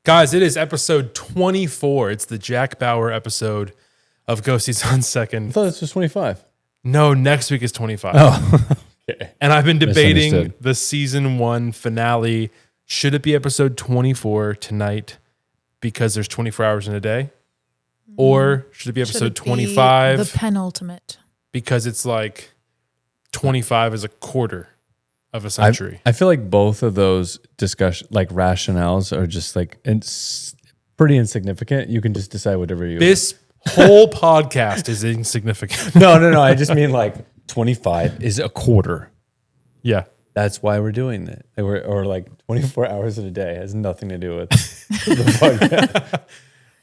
Guys, it is episode 24. It's the Jack Bauer episode of Ghosties on Second. I thought this was 25. No, next week is 25. Oh, okay. And I've been debating the season 1 finale. Should it be episode 24 tonight because there's 24 hours in a day? Or should it be episode 25? The penultimate. Because it's like 25 is a quarter of a century. I feel like both of those rationales are just like it's pretty insignificant. You can just decide whatever you want. This whole podcast is insignificant. No. I just mean like 25 is a quarter. Yeah. That's why we're doing it. Or like 24 hours in a day has nothing to do with the podcast.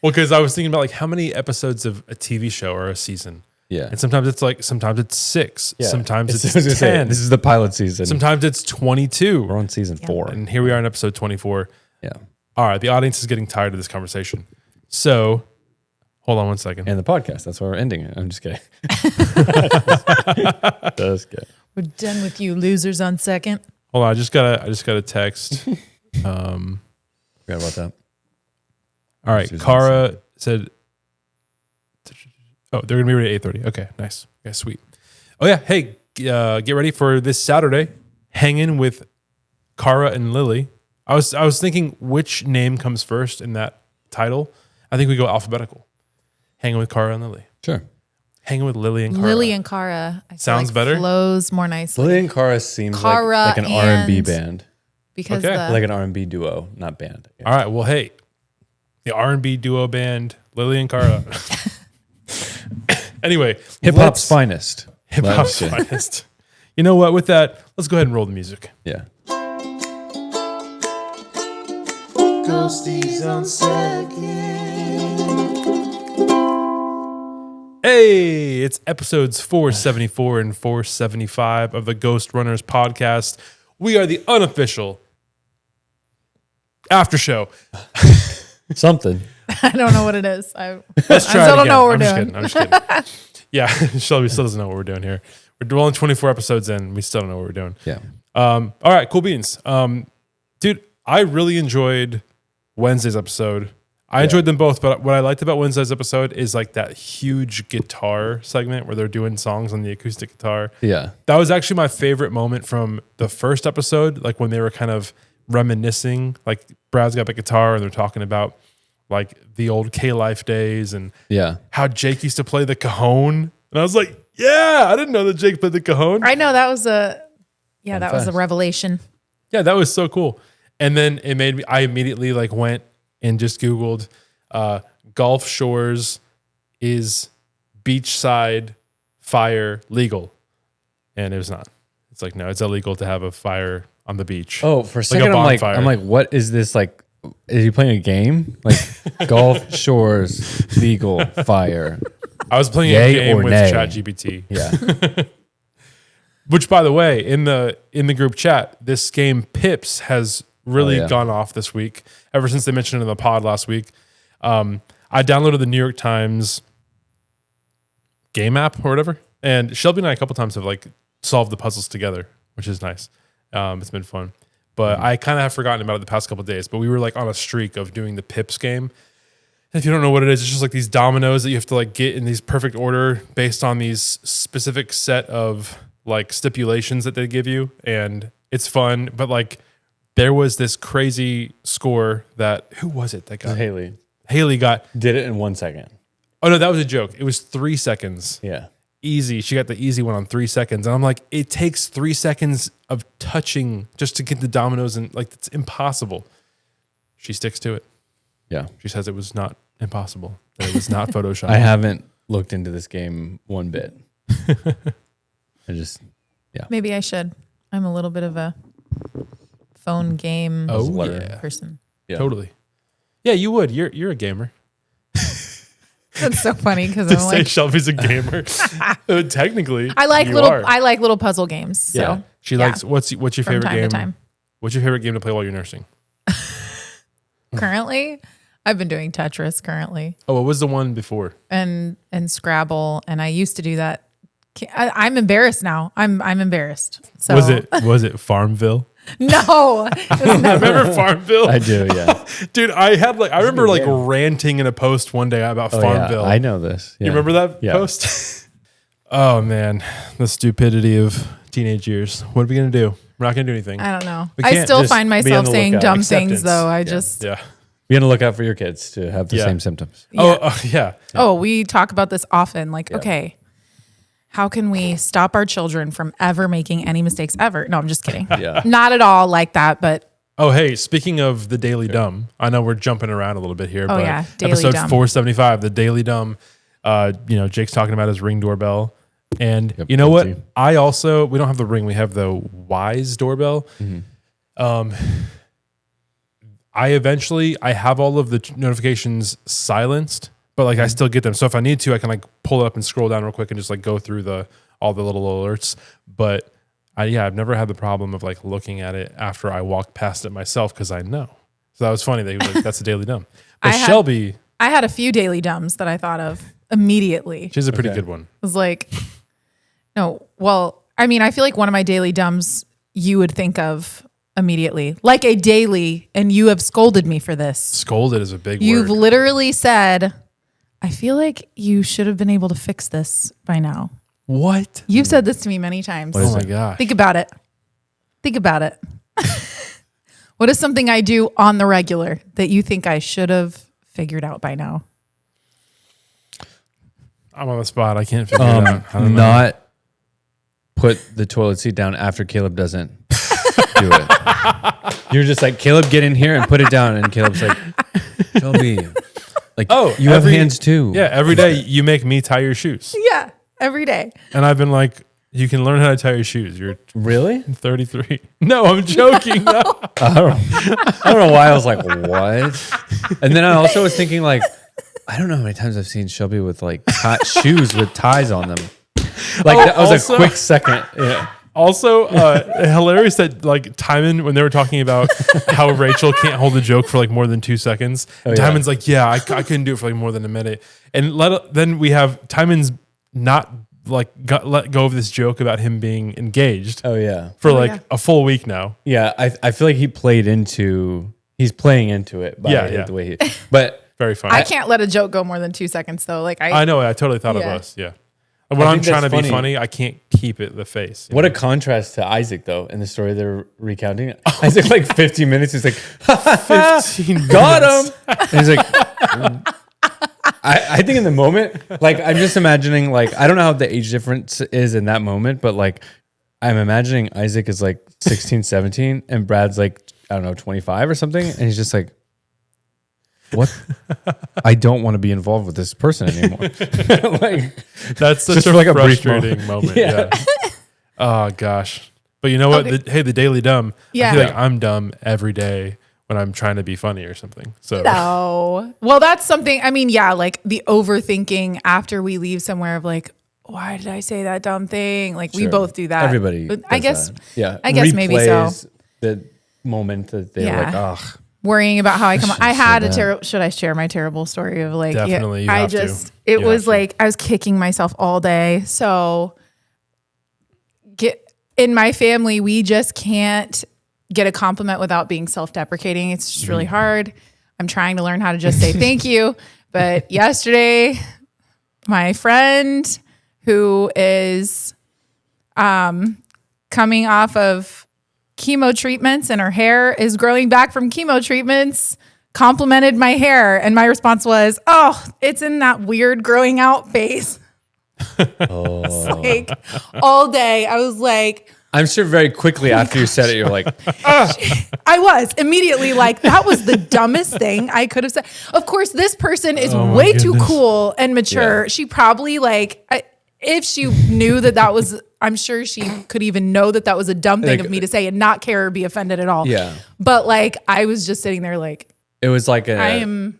Well, because I was thinking about like how many episodes of a TV show or a season. Yeah. And sometimes it's 6. Yeah. Sometimes it's 10. This is the pilot season. Sometimes it's 22. We're on season 4. And here we are in episode 24. Yeah. All right. The audience is getting tired of this conversation. So hold on one second. And the podcast. That's why we're ending it. I'm just kidding. Just kidding. We're done with you losers on Second. Hold on. I just got a text. Forgot about that. All right. Kara said, oh, they're going to be ready at 8:30. Okay, nice. Okay, sweet. Oh, yeah. Hey, get ready for this Saturday, hanging with Kara and Lily. I was thinking which name comes first in that title. I think we go alphabetical. Hanging with Kara and Lily. Sure. Hanging with Lily and Kara. Lily and Kara. I feel Sounds better? Flows more nicely. Lily and Kara seems like an R&B band. Because Okay. Like an R&B duo, not band. All right. Well, hey, the R&B duo band, Lily and Kara. Anyway, Hip-hop's finest. Hip-hop's finest. You know what? With that, let's go ahead and roll the music. Yeah. Ghosties on Second. Hey, it's episodes 474 and 475 of the Ghostrunners Podcast. We are the unofficial aftershow. Something. I don't know what it is. I Let's try still it don't again. know what we're I'm doing. just kidding. Yeah, Shelby still doesn't know what we're doing here. We're only 24 episodes in. We still don't know what we're doing. Yeah. All right, cool beans. Dude, I really enjoyed Wednesday's episode. I enjoyed them both, but what I liked about Wednesday's episode is like that huge guitar segment where they're doing songs on the acoustic guitar. Yeah. That was actually my favorite moment from the first episode, like when they were kind of reminiscing, like Brad's got the guitar and they're talking about like the old K-Life days and how Jake used to play the cajon. And I was like, yeah, I didn't know that Jake played the cajon. I know that was a revelation. Yeah, that was so cool. And then it made me, I immediately like went and just Googled Gulf Shores is beachside fire legal. And it was not. It's like, no, it's illegal to have a fire on the beach. Oh, for a second, I'm like, what is this? Like, is he playing a game? Like Gulf Shores legal fire. I was playing a game with ChatGPT. Yeah. Which, by the way, in the group chat, this game Pips has really gone off this week. Ever since they mentioned it in the pod last week, I downloaded the New York Times game app or whatever, and Shelby and I a couple times have like solved the puzzles together, which is nice. It's been fun, but I kind of have forgotten about it the past couple of days. But we were like on a streak of doing the Pips game. And if you don't know what it is, it's just like these dominoes that you have to like get in these perfect order based on these specific set of like stipulations that they give you, and it's fun. But like, there was this crazy score that who was it that got Haley? Haley Did it in 1 second. Oh no, that was a joke. It was 3 seconds. Yeah. Easy. She got the easy one on 3 seconds, and I'm like, it takes 3 seconds of touching just to get the dominoes, and like it's impossible. She sticks to it. Yeah. She says it was not impossible. That it was not Photoshop. I haven't looked into this game one bit. Maybe I should. I'm a little bit of a phone game person. Yeah. Totally. Yeah, you would. You're a gamer. That's so funny because To I'm say like, Shelby's a gamer. Technically, I like you are. little puzzle games. So Yeah. She likes. What's your from favorite time game? to time. What's your favorite game to play while you're nursing? Currently, I've been doing Tetris currently Oh, what was the one before? and Scrabble, and I used to do that. I'm embarrassed now. I'm embarrassed. So Was it Farmville? No. Remember Farmville? I do, yeah. Dude, I remember like ranting in a post one day about Farmville. Yeah, I know this. Yeah. You remember that post? Oh man, the stupidity of teenage years. What are we gonna do? We're not gonna do anything. I don't know. We I can't still just find be on myself the saying lookout. dumb Acceptance. things though. I Yeah. just Yeah. Be on the lookout for your kids to have the same symptoms. Yeah. Oh, we talk about this often. Like, okay, how can we stop our children from ever making any mistakes ever? No, I'm just kidding. Yeah. Not at all like that, but Oh, hey, speaking of the Daily Dumb, I know we're jumping around a little bit here, but yeah, Daily episode Dumb. 475, the Daily Dumb, Jake's talking about his Ring doorbell. And Yep, you know what? guilty. We don't have the Ring, we have the Wise doorbell. I have all of the notifications silenced, but like I still get them. So if I need to, I can like pull it up and scroll down real quick and just like go through all the little alerts. But I've never had the problem of like looking at it after I walked past it myself because I know. So that was funny that he was like, that's a Daily Dumb. But Shelby, I had a few Daily Dumbs that I thought of immediately. she's a pretty good one. It was like, no, well, I mean, I feel like one of my Daily Dumbs you would think of immediately, like a daily, and you have scolded me for this. Scolded is a big You've word. literally said, I feel like you should have been able to fix this by now. What? You've said this to me many times. Oh my gosh. Think about it. What is something I do on the regular that you think I should have figured out by now? I'm on the spot. I can't figure it out. I don't know. Not put the toilet seat down after Caleb doesn't do it. You're just like, Caleb, get in here and put it down. And Caleb's like, Shelby, like, you have hands too. Yeah, every day you make me tie your shoes. Yeah, every day. And I've been like, you can learn how to tie your shoes. You're Really? 33. No, I'm joking. No. I don't know why I was like, what? And then I also was thinking like, I don't know how many times I've seen Shelby with like shoes with ties on them. Like that was also- a quick second. Yeah. Also, hilarious that like Timon, when they were talking about how Rachel can't hold a joke for like more than 2 seconds, Timon's like, I couldn't do it for like more than a minute. And then we have Timon's not like let go of this joke about him being engaged. Oh yeah. For a full week now. Yeah. I feel like he's playing into it by the way but Very funny. I can't let a joke go more than 2 seconds though. Like I know. I totally thought of us. Yeah. When I'm trying to be funny, I can't keep it the face. What a contrast to Isaac, though, in the story they're recounting. Isaac, like 15 minutes, he's like, 15 got him. And he's like, I think in the moment, like, I'm just imagining, like, I don't know how the age difference is in that moment, but like, I'm imagining Isaac is like 16, 17, and Brad's like, I don't know, 25 or something. And he's just like, what? I don't want to be involved with this person anymore. Like, that's such just a like a brief frustrating moment. Yeah. Oh gosh. But you know what? Okay. The Daily Dumb. Yeah. I feel like I'm dumb every day when I'm trying to be funny or something. So no. Well, that's something. I mean, yeah, like the overthinking after we leave somewhere of like, why did I say that dumb thing? Like we both do that. Everybody. But I guess. That. Yeah. I guess maybe so. Replays the moment that they're like, ugh. Worrying about how I come. I had a that. terrible. Should I share my terrible story of like? Definitely, you I have just. to. It You was have to. like I was kicking myself all day. So, in my family, we just can't get a compliment without being self-deprecating. It's just really hard. I'm trying to learn how to just say thank you. But yesterday, my friend who is coming off of chemo treatments and her hair is growing back from chemo treatments, complimented my hair. And my response was, oh, it's in that weird growing out phase. It's like all day. I was like, I'm sure very quickly after you said it, you're like, I was immediately like, that was the dumbest thing I could have said. Of course, this person is Oh my way too goodness. cool and mature. Yeah. She probably if she knew that was, I'm sure she could even know that was a dumb thing Like, of me to say and not care or be offended at all. Yeah. But like, I was just sitting there like, it was like I am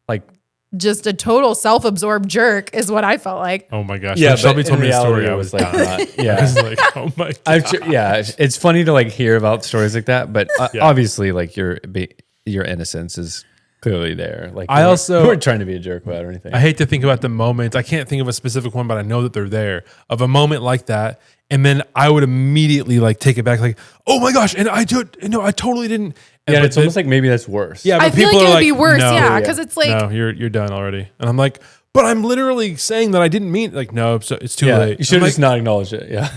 like, just a total self-absorbed jerk is what I felt like. oh my gosh. yeah, When Shelby but told in me the story. reality, I it was like, like, not, I yeah. was like, oh my god. I'm sure, yeah, it's funny to like hear about stories like that, but Yeah. obviously, like your innocence is clearly there. Like I also- we weren't trying to be a jerk about it or anything. I hate to think about the moment. I can't think of a specific one, but I know that they're there of a moment like that. And then I would immediately like take it back, like, oh my gosh, and I totally didn't. And yeah, it's almost like maybe that's worse. Yeah, but I feel people like are it would be worse, no, yeah, because it's like, no, you're done already. And I'm like, but I'm literally saying that I didn't mean like, no, so it's too yeah. late. You should I'm have just like, not acknowledged it. Yeah.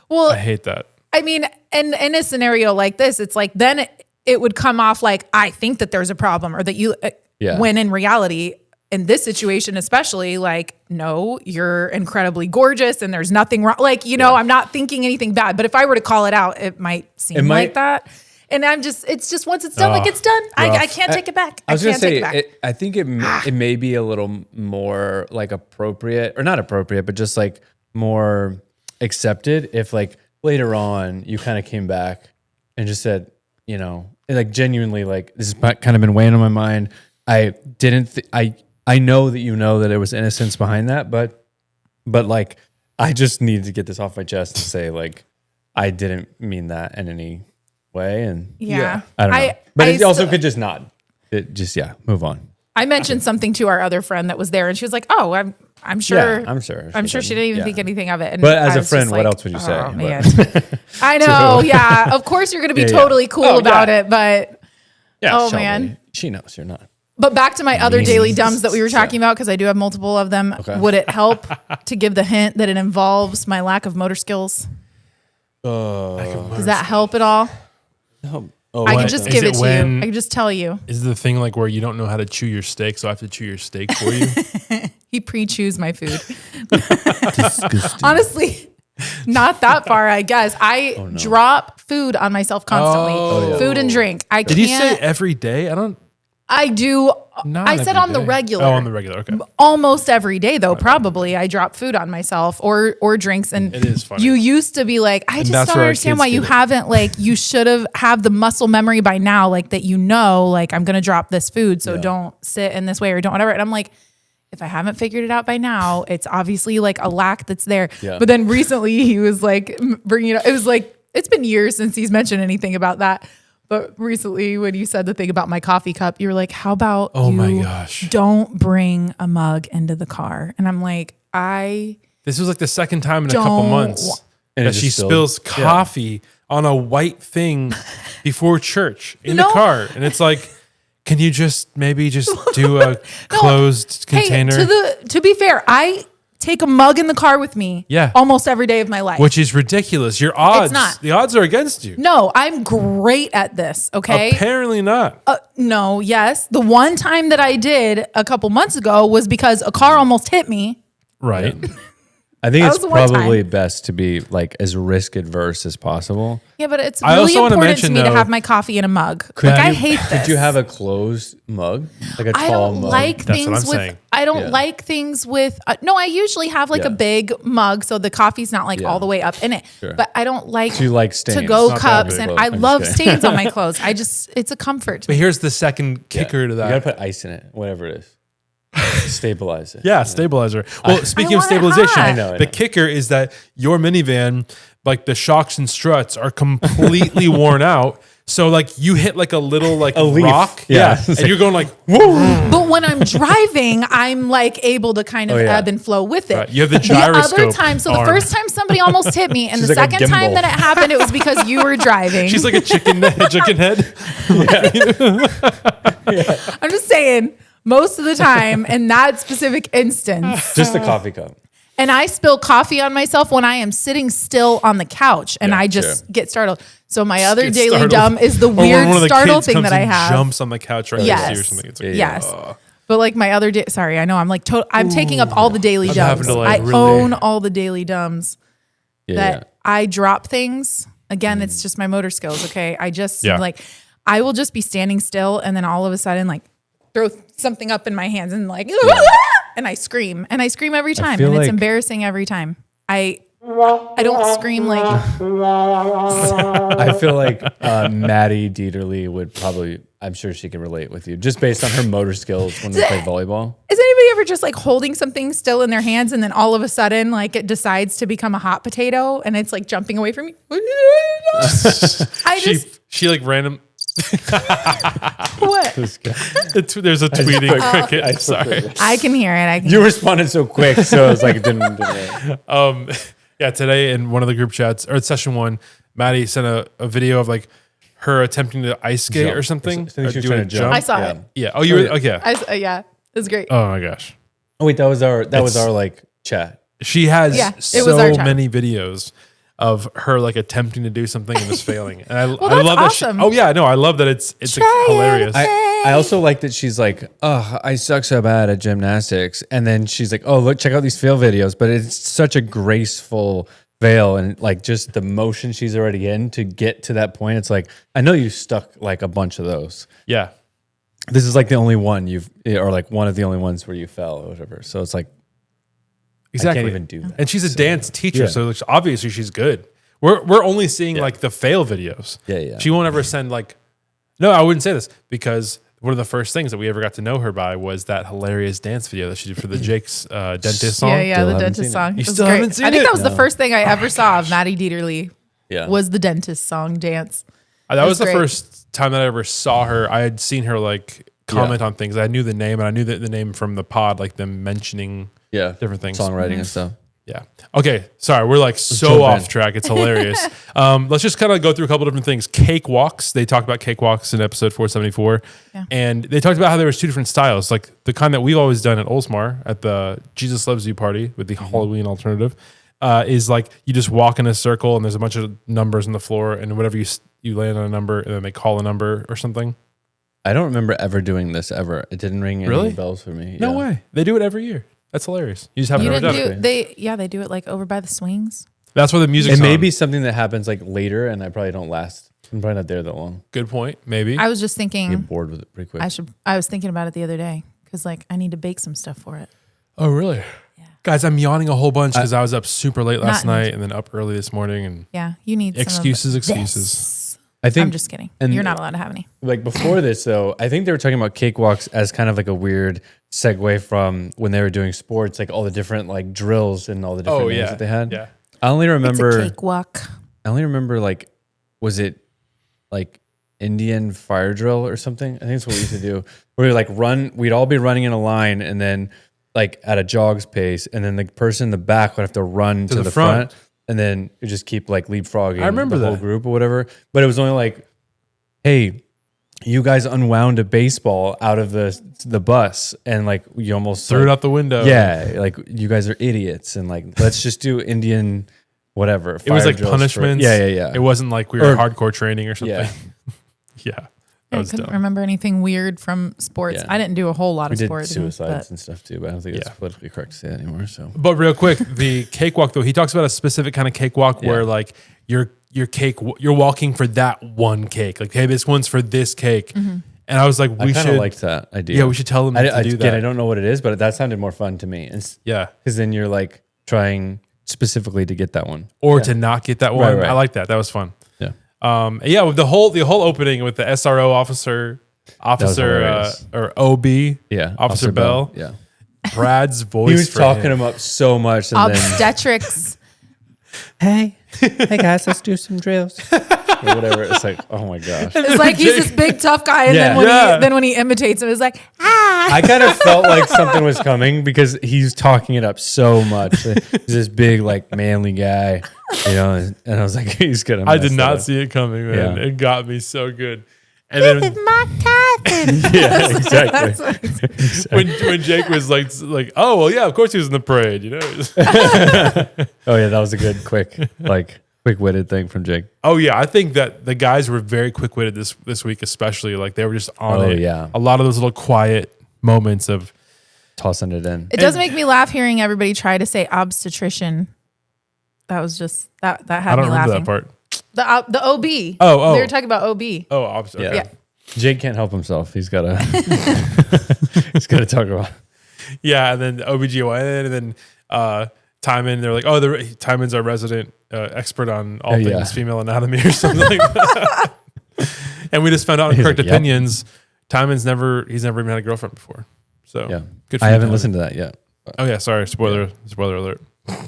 well, I hate that. I mean, and in a scenario like this, it's like then it would come off like I think that there's a problem, or that you. Yeah. When in reality, in this situation especially, like, no, you're incredibly gorgeous and there's nothing wrong. Like, I'm not thinking anything bad. But if I were to call it out, it might seem like that. And it's just once it's done, like it's done. I can't take it back. I was going to take say, it back. I think it may be a little more like appropriate, or not appropriate, but just like more accepted if like later on you kind of came back and just said, like genuinely, like this has kind of been weighing on my mind. I didn't. I know that that it was innocence behind that, but like I just needed to get this off my chest and say like I didn't mean that in any way, and yeah, I don't know. But it also could just not. It just move on. I mentioned something to our other friend that was there, and she was like, "Oh, I'm sure. Yeah, I'm sure. I'm sure she didn't even think anything of it." And but as I a was friend, just what like, else would you say? Oh, man. I know. Yeah, of course you're going to be totally cool about it, but Shelby, man, she knows you're not. But back to my other daily dumbs that we were talking about, because I do have multiple of them. Okay. Would it help to give the hint that it involves my lack of motor skills? Does that help at all? I can just give it to you. I can just tell you. Is the thing like where you don't know how to chew your steak, so I have to chew your steak for you? He pre-chews my food. Honestly, not that far, I guess. I drop food on myself constantly. Food and drink. Did you say every day? I do. Not I said on the regular. Oh, on the regular. Okay. Almost every day, though. Probably I drop food on myself or drinks, and it is funny. You used to be like, I just don't understand why you haven't you should have the muscle memory by now, like that like I'm gonna drop this food, so don't sit in this way or don't whatever. And I'm like, if I haven't figured it out by now, it's obviously like a lack that's there. Yeah. But then recently he was like bringing it up. It was like it's been years since he's mentioned anything about that. But recently, when you said the thing about my coffee cup, you were like, how about don't bring a mug into the car? And I'm like, This was like the second time in a couple months that she spills coffee on a white thing before church in the car. And it's like, can you maybe do a closed container? To be fair, I take a mug in the car with me almost every day of my life. Which is ridiculous. Your odds, the odds are against you. No, I'm great at this, okay? Apparently not. No, yes. The one time that I did a couple months ago was because a car almost hit me. Right. I think it's probably best to be like as risk adverse as possible. Yeah, but it's really important to me to have my coffee in a mug. I hate this. Could you have a closed mug? Like a tall mug? That's what I'm saying. I don't like things with, no, I usually have like a big mug so the coffee's not like all the way up in it. Sure. But I don't like to-go cups, and I love stains on my clothes. It's a comfort. But here's the second kicker to that. You gotta put ice in it, whatever it is. Stabilize it. Yeah, stabilizer. Well, speaking of stabilization, I know. The kicker is that your minivan, like the shocks and struts, are completely worn out. So like you hit like a little like a rock, and you're going like, whoa. But when I'm driving, I'm like able to kind of ebb and flow with it. Right. You have the gyroscope. The other time, the first time somebody almost hit me, and the second time that it happened, it was because you were driving. She's like a chicken head. I'm just saying. Most of the time, in that specific instance. Just the coffee cup. And I spill coffee on myself when I am sitting still on the couch, and I just get startled. So my other daily dumb is the weird startle thing that I have. Jumps on the couch right next to you or something. It's like, yes. But like my other sorry, I know I'm like I'm taking up all the daily dumbs. I own all the daily dumbs that I drop things. Again, it's just my motor skills. Okay. I just like, I will just be standing still, and then all of a sudden like throw something up in my hands and like, and I scream every time, and it's embarrassing every time. I don't scream like. I feel like Maddie Dieterle would probably. I'm sure she can relate with you, just based on her motor skills when they play volleyball. Is anybody ever just like holding something still in their hands, and then all of a sudden, like it decides to become a hot potato, and it's like jumping away from you? She like random. What? This guy. There's a tweeting cricket. Sorry. I can hear it. You responded so quick, so it's like it didn't work. Yeah, today in one of the group chats, or session 1, Maddie sent a video of like her attempting to ice skate Jump. or something. I think Or she was doing trying to jump. I saw Yeah. it. Yeah. Oh, you were, okay. Yeah, it was great. Oh my gosh. Oh wait, that was our like chat. She has Yeah, it was so our chat. many videos of her like attempting to do something and just failing. And I that's love that. awesome. Oh yeah, no, I love that it's Try hilarious. I also like that she's like, oh, I suck so bad at gymnastics. And then she's like, oh, look, check out these fail videos. But it's such a graceful fail. And like just the motion she's already in to get to that point. It's like, I know you stuck like a bunch of those. Yeah. This is like the only one or like one of the only ones where you fell or whatever. So it's like, Exactly. I can't even do that. And she's a dance teacher, yeah. so like, obviously she's good. We're only seeing like the fail videos. Yeah. She won't ever send like. No, I wouldn't say this because one of the first things that we ever got to know her by was that hilarious dance video that she did for the Jake's dentist song. Yeah, Still the haven't dentist seen song. You It was still great. haven't seen I think it? that was the first thing I ever saw of Maddie Dieterle. Yeah. Was the dentist song dance. That was the great. first time that I ever saw her. I had seen her like comment on things. I knew the name, and I knew the name from the pod, like them mentioning different things. Songwriting and stuff. Yeah. Okay. Sorry, we're like so jump off in. track. It's hilarious. Let's just kind of go through a couple different things. Cakewalks. They talked about cakewalks in episode 474, and they talked about how there was 2 different styles, like the kind that we've always done at Oldsmar at the Jesus Loves You party with the Halloween alternative. Is like you just walk in a circle and there's a bunch of numbers on the floor, and whatever you land on a number, and then they call a number or something. I don't remember ever doing this ever. It didn't ring Really? any bells for me. No way. They do it every year. That's hilarious. You just haven't You ever didn't done it. they do it like over by the swings. That's why the music's It may on. be something that happens like later, and I probably don't last. I'm probably not there that long. Good point. Maybe. I was just I thinking get bored with it pretty quick. I was thinking about it the other day because like I need to bake some stuff for it. Oh, really? Yeah. Guys, I'm yawning a whole bunch because I was up super late last Not- night and then up early this morning. And Yeah, you need excuses. Some of this. I think I'm just kidding. and- You're not allowed to have any. like before this though, I think they were talking about cakewalks as kind of like a weird segue from when they were doing sports, like all the different like drills and all the different names that they had. Yeah. I only remember It's a cakewalk. I only remember like, was it like Indian fire drill or something? I think that's what we used to do. Where we like we'd all be running in a line and then like at a jog's pace, and then the person in the back would have to run to the front. And then you just keep like leapfrogging I remember the whole that. group or whatever. But it was only like, hey, you guys unwound a baseball out of the bus and like you almost Threw it out the window. Yeah, like you guys are idiots and like let's just do Indian whatever. It was fire like drills punishments. Yeah. It wasn't like we were Or- hardcore training or something. Yeah. Yeah. I That was couldn't dumb. remember anything weird from sports. Yeah. I didn't do a whole lot We of did sports. suicides but and stuff too, but I don't think it's Yeah. politically correct to say that anymore. So But real quick, the cakewalk though, he talks about a specific kind of cakewalk Yeah. where like you're walking for that one cake. Like, hey, this one's for this cake. Mm-hmm. And I was like, I we kind of should liked that idea. Yeah, we should tell them to do again, that. I don't know what it is, but that sounded more fun to me. Yeah. Because then you're like trying specifically to get that one. Or to not get that one. Right. I like that. That was fun. Yeah. Yeah, with the whole opening with the SRO officer hilarious. or OB, Yeah. Officer Bell. Yeah. Brad's voice. He was for talking him. him up so much. And then, obstetrics. hey guys, let's do some drills. Or whatever. It's like, oh my gosh. It's like he's this big tough guy, and Yeah. then when he imitates him, it's like I kind of felt like something was coming because he's talking it up so much. He's this big, like, manly guy, you know, and I was like, he's gonna. I did mess not that up. see it coming, man. Yeah. It got me so good. And then my cousin. Yeah, exactly. when Jake was like, oh well, yeah, of course he was in the parade, you know. Oh yeah, that was a good, quick-witted thing from Jake. Oh yeah, I think that the guys were very quick-witted this week, especially like they were just on Oh, it. yeah. A lot of those little quiet moments of Tossing it in. It does make me laugh hearing everybody try to say obstetrician. That was just that had I don't me remember laughing. that part. The OB. Oh. We were talking about OB. Oh, obviously. Yeah. Okay. Yeah. Jake can't help himself. He's gotta. he's gotta talk about. Yeah, and then OBGYN, and then Timon. They're like, oh, Timon's our resident expert on all Yeah. things female anatomy or something like that. And we just found out in He's Correct like, yep. Opinions, Timon's never even had a girlfriend before. So Yeah, good for I you, haven't Timon. listened to that yet. Oh yeah, sorry. Spoiler alert.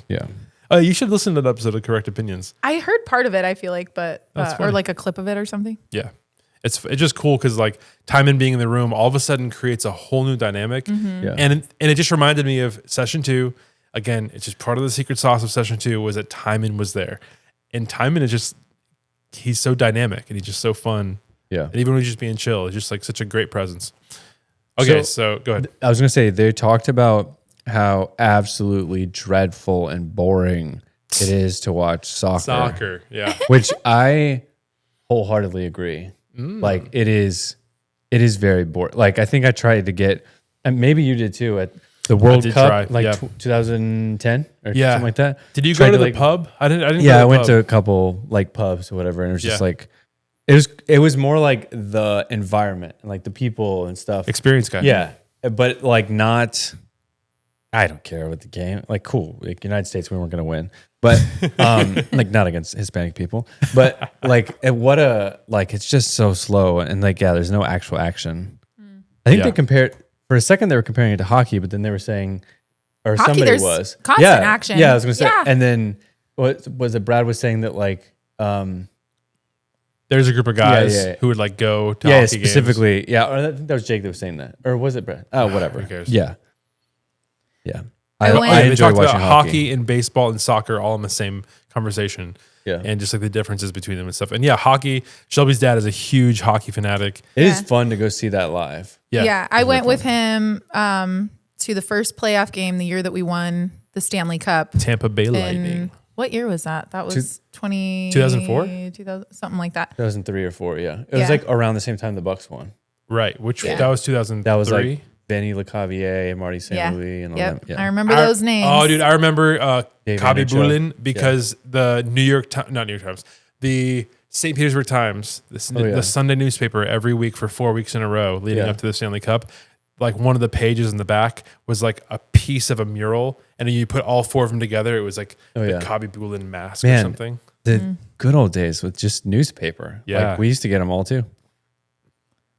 Yeah. You should listen to that episode of Correct Opinions. I heard part of it, I feel like, but That's or funny. like a clip of it or something. Yeah. It's just cool because like Timon being in the room all of a sudden creates a whole new dynamic. Yeah. And it just reminded me of session 2. Again, it's just part of the secret sauce of session 2 was that Timon was there. And Timon is just, he's so dynamic and he's just so fun. Yeah. And even when he's just being chill, he's just like such a great presence. Okay, so go ahead. I was going to say, they talked about how absolutely dreadful and boring it is to watch soccer. Yeah. Which I wholeheartedly agree. Like it is very boring. Like I think I tried to get, and maybe you did too, at the World Cup, 2010 or something like that. Did you go to the pub? I didn't. Yeah, I went to a couple like pubs or whatever, and it was just like it was more like the environment and like the people and stuff. Experience guy. Yeah, but like not. I don't care with the game. Like cool, like United States, we weren't going to win, but like not against Hispanic people, but like it's just so slow and like there's no actual action. I think they compared for a second they were comparing it to hockey, but then they were saying, or Hockey, somebody there's was constant action. Yeah, I was going to say, Yeah. and then what was it? Brad was saying that like. There's a group of guys who would like go to hockey specifically, games. yeah. Or I think that was Jake that was saying that, or was it Brad? Oh, whatever. Who cares? Yeah. I They enjoy talked watching about hockey and baseball and soccer all in the same conversation. Yeah. And just like the differences between them and stuff. And yeah, hockey, Shelby's dad is a huge hockey fanatic. It is fun to go see that live. Yeah. I went with him to the first playoff game the year that we won the Stanley Cup. Tampa Bay Lightning. And what year was that? That was 2004? 2000, something like that. 2003 or 4, yeah. It was like around the same time the Bucks won. Right. That was 2003. That was like Benny LeCavier, Marty St. Louis, and all that. Yeah. I remember those names. Oh, dude, I remember Dave Kabi Anichuk. Bulin because the not New York Times, the St. Petersburg Times, the Sunday newspaper every week for 4 weeks in a row leading up to the Stanley Cup. Like one of the pages in the back was like a piece of a mural, and then you put all 4 of them together. It was like the Kabi Bulin mask or something. The good old days with just newspaper. Yeah. Like we used to get them all too.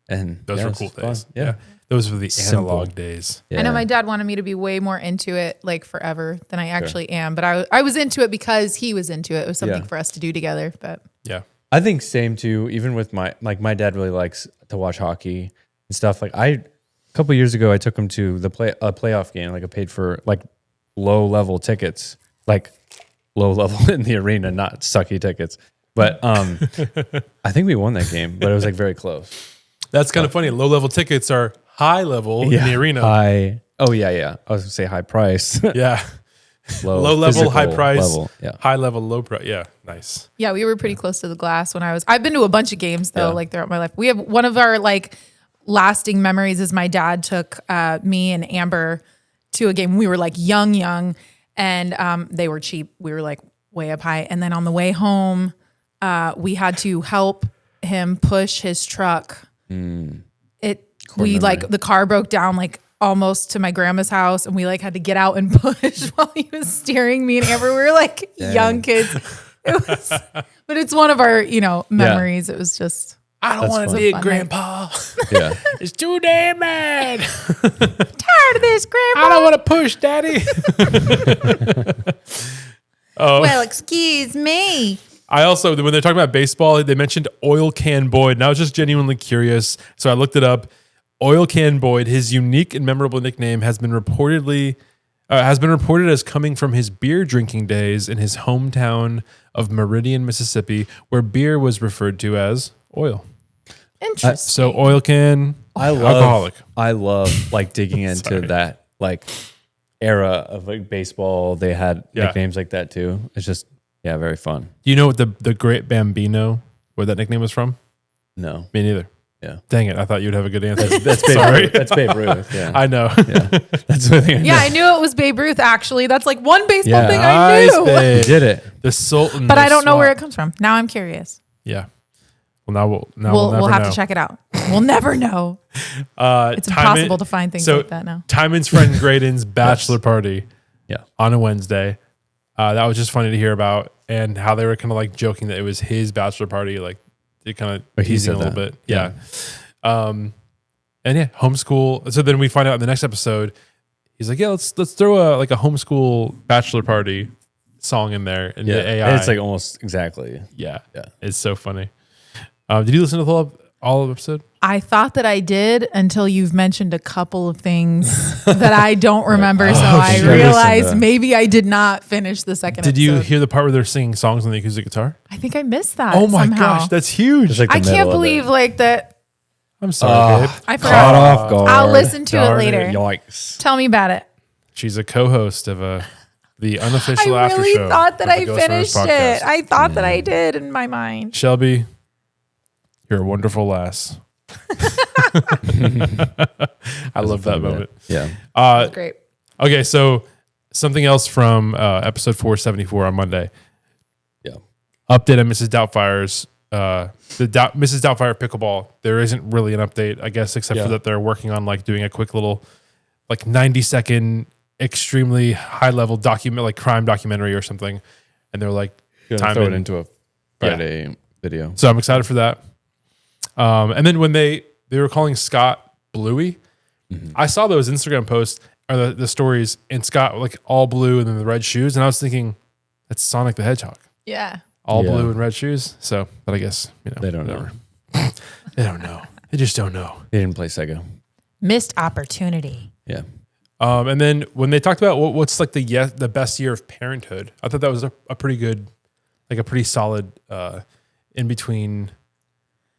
And those were cool days. Fun. Yeah. Those were the Simple. analog days. Yeah. I know my dad wanted me to be way more into it like forever than I actually am, but I was into it because he was into it. It was something for us to do together. But yeah, I think same too. Even with my dad really likes to watch hockey and stuff. Like a couple years ago, I took him to a playoff game. Like I paid for like low level tickets, like low level in the arena, not sucky tickets. But I think we won that game, but it was like very close. that's kind of funny. Low level tickets are high level in the arena. I was gonna say high price. Yeah. Low level, physical high price, level. Yeah. high level, low price. Yeah, nice. yeah, we were pretty close to the glass when I've been to a bunch of games though, like throughout my life. We have one of our like lasting memories is my dad took me and Amber to a game. We were like young and they were cheap. We were like way up high. And then on the way home, we had to help him push his truck. The car broke down like almost to my grandma's house, and we like had to get out and push while he was steering me and Amber. We were like young kids. But it's one of our, memories. It was just I don't want to be a grandpa. Yeah. It's too damn bad. tired of this, grandpa. I don't want to push, daddy. Well, excuse me. I also, when they're talking about baseball, they mentioned Oil Can Boyd, and I was just genuinely curious. So I looked it up. Oil Can Boyd, his unique and memorable nickname, has been reported as coming from his beer drinking days in his hometown of Meridian, Mississippi, where beer was referred to as oil. Interesting. So Oil Can, alcoholic. I love like digging into that like era of like baseball. They had nicknames like that too. It's just very fun. Do you know what the Great Bambino, where that nickname was from? No, Me neither. yeah, Dang it! I thought you'd have a good answer. that's Babe Ruth. That's Babe Ruth. Yeah, I know. that's the thing. yeah, I knew it was Babe Ruth. Actually, that's like one baseball thing I Nice, knew. babe. You did it. The Sultan. But of I don't know where Swat. it comes from. Now I'm curious. Yeah. Well, now we'll We'll never have know. to check it out. We'll never know. It's impossible to find things like that now. Timon's friend Graydon's bachelor party Yeah, on a Wednesday. That was just funny to hear about, and how they were kind of like joking that it was his bachelor party. Like they kind of he teasing said a little that. bit. Yeah. And homeschool. So then we find out in the next episode, he's like, yeah, let's throw a homeschool bachelor party song in there. And the AI. And it's like almost exactly. yeah. Yeah. It's so funny. Did you listen to the all of the episode? I thought that I did until you've mentioned a couple of things that I don't remember. So I realized maybe I did not finish the second episode. Did you hear the part where they're singing songs on the acoustic guitar? I think I missed that. Oh my somehow. gosh, that's huge. Like I can't believe like that. I'm sorry, babe. I caught forgot. off guard. I'll listen to it Darn later. it. Yikes. Tell me about it. She's a co-host of the unofficial I after really show. thought that of I the Ghostrunners finished Podcast. it. I thought that I did in my mind. Shelby, you're a wonderful lass. I love that moment. Yeah. Great. Okay, so something else from episode 474 on Monday. Yeah. Update on Mrs. Doubtfire's Mrs. Doubtfire pickleball. There isn't really an update, I guess, except for that they're working on like doing a quick little like 90-second extremely high level document, like crime documentary or something. And they're like, Throw it into a Friday video. So I'm excited for that. And then when they were calling Scott Bluey, I saw those Instagram posts or the stories, and Scott like all blue and then the red shoes, and I was thinking that's Sonic the Hedgehog, Yeah. all blue and red shoes. So, but I guess They don't know. They don't know. They just don't know. They didn't play Sega. Missed opportunity. Yeah. And then when they talked about what's like the best year of parenthood, I thought that was a pretty good, like a pretty solid in between.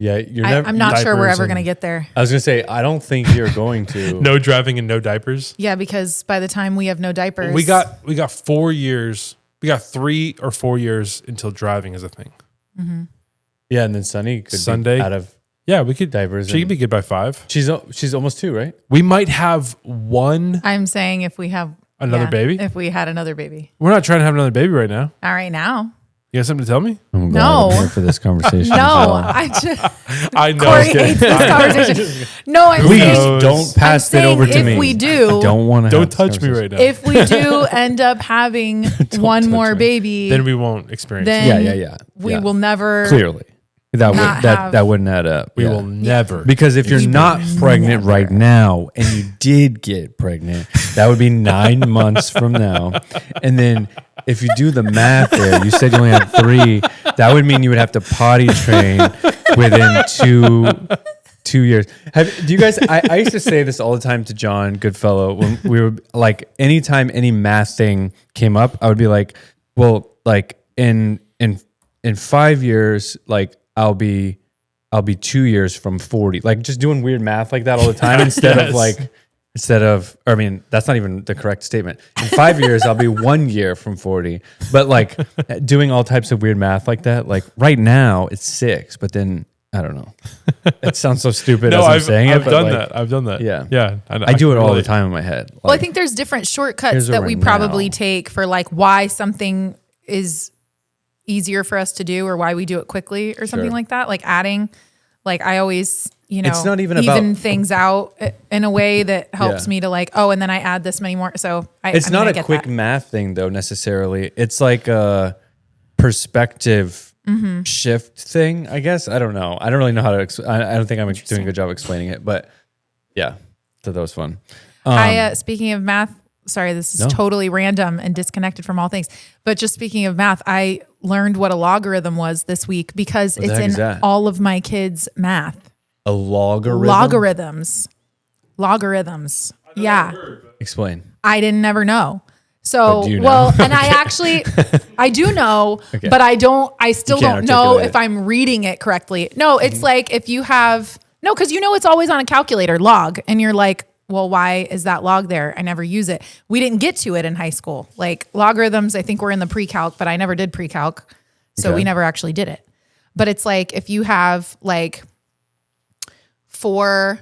Yeah, I'm not sure we're diapers ever and- going to get there. I was gonna say I don't think you're going to. No driving and no diapers. Yeah, because by the time we have no diapers, We got 4 years. We got 3 or 4 years until driving is a thing. Yeah, and then Sunny could Sunday. be out of Yeah, we could diapers. She could be good by 5. She's almost 2, right? We might have one. I'm saying if we have Another baby? if we had another baby. We're not trying to have another baby right now. All right, now. You got something to tell me? I'm glad I'm here for this conversation. No, I just I know. Corey hates this conversation. No, I'm Please saying don't pass I'm it over saying to if me. we do- I don't want to. Don't touch me right now. if we do end up having one touch more me. baby, then we won't experience it. then Yeah. we Yeah. will never Clearly, that not would have- that wouldn't add up. We Yeah. will never. Because if you're not pregnant right now and you did get pregnant, that would be 9 months from now. And then if you do the math there, you said you only had 3. That would mean you would have to potty train within two years. Do you guys, I used to say this all the time to John Goodfellow when we were like, anytime any math thing came up, I would be like, well, like in 5 years, like I'll be 2 years from 40, like just doing weird math like that all the time instead of, I mean, that's not even the correct statement. In 5 years, I'll be 1 year from 40, but like doing all types of weird math like that. Like right now it's 6, but then I don't know. It sounds so stupid as I'm saying I've it. but done like, that. I've done that. Yeah. Yeah. I do it all the relate. time in my head. Well, I Like, think there's different shortcuts here's that a we right probably now. take for like why something is easier for us to do or why we do it quickly or something Sure. like that. Like adding, like I always, It's not even about- things out in a way that helps Yeah. me to like, oh, and then I add this many more. So it's I'm not gonna a get quick that. math thing though necessarily. It's like a perspective shift thing, I guess. I don't know. I don't really know how to. I don't think I'm doing a good job explaining it, but yeah, so that was fun. Speaking of math, sorry, this is No. totally random and disconnected from all things. But just speaking of math, I learned what a logarithm was this week because What the it's heck in is that? all of my kids' math. A logarithm. Logarithms. Yeah. Explain. I didn't never know. So, But do you know? well, and I actually, I do know, Okay. but I still You can't don't know articulate if it. I'm reading it correctly. No, it's like if you have, no, because it's always on a calculator, log. And you're like, well, why is that log there? I never use it. We didn't get to it in high school. Like logarithms, I think we're in the pre-calc, but I never did pre-calc. So Okay. we never actually did it. But it's like if you have like 4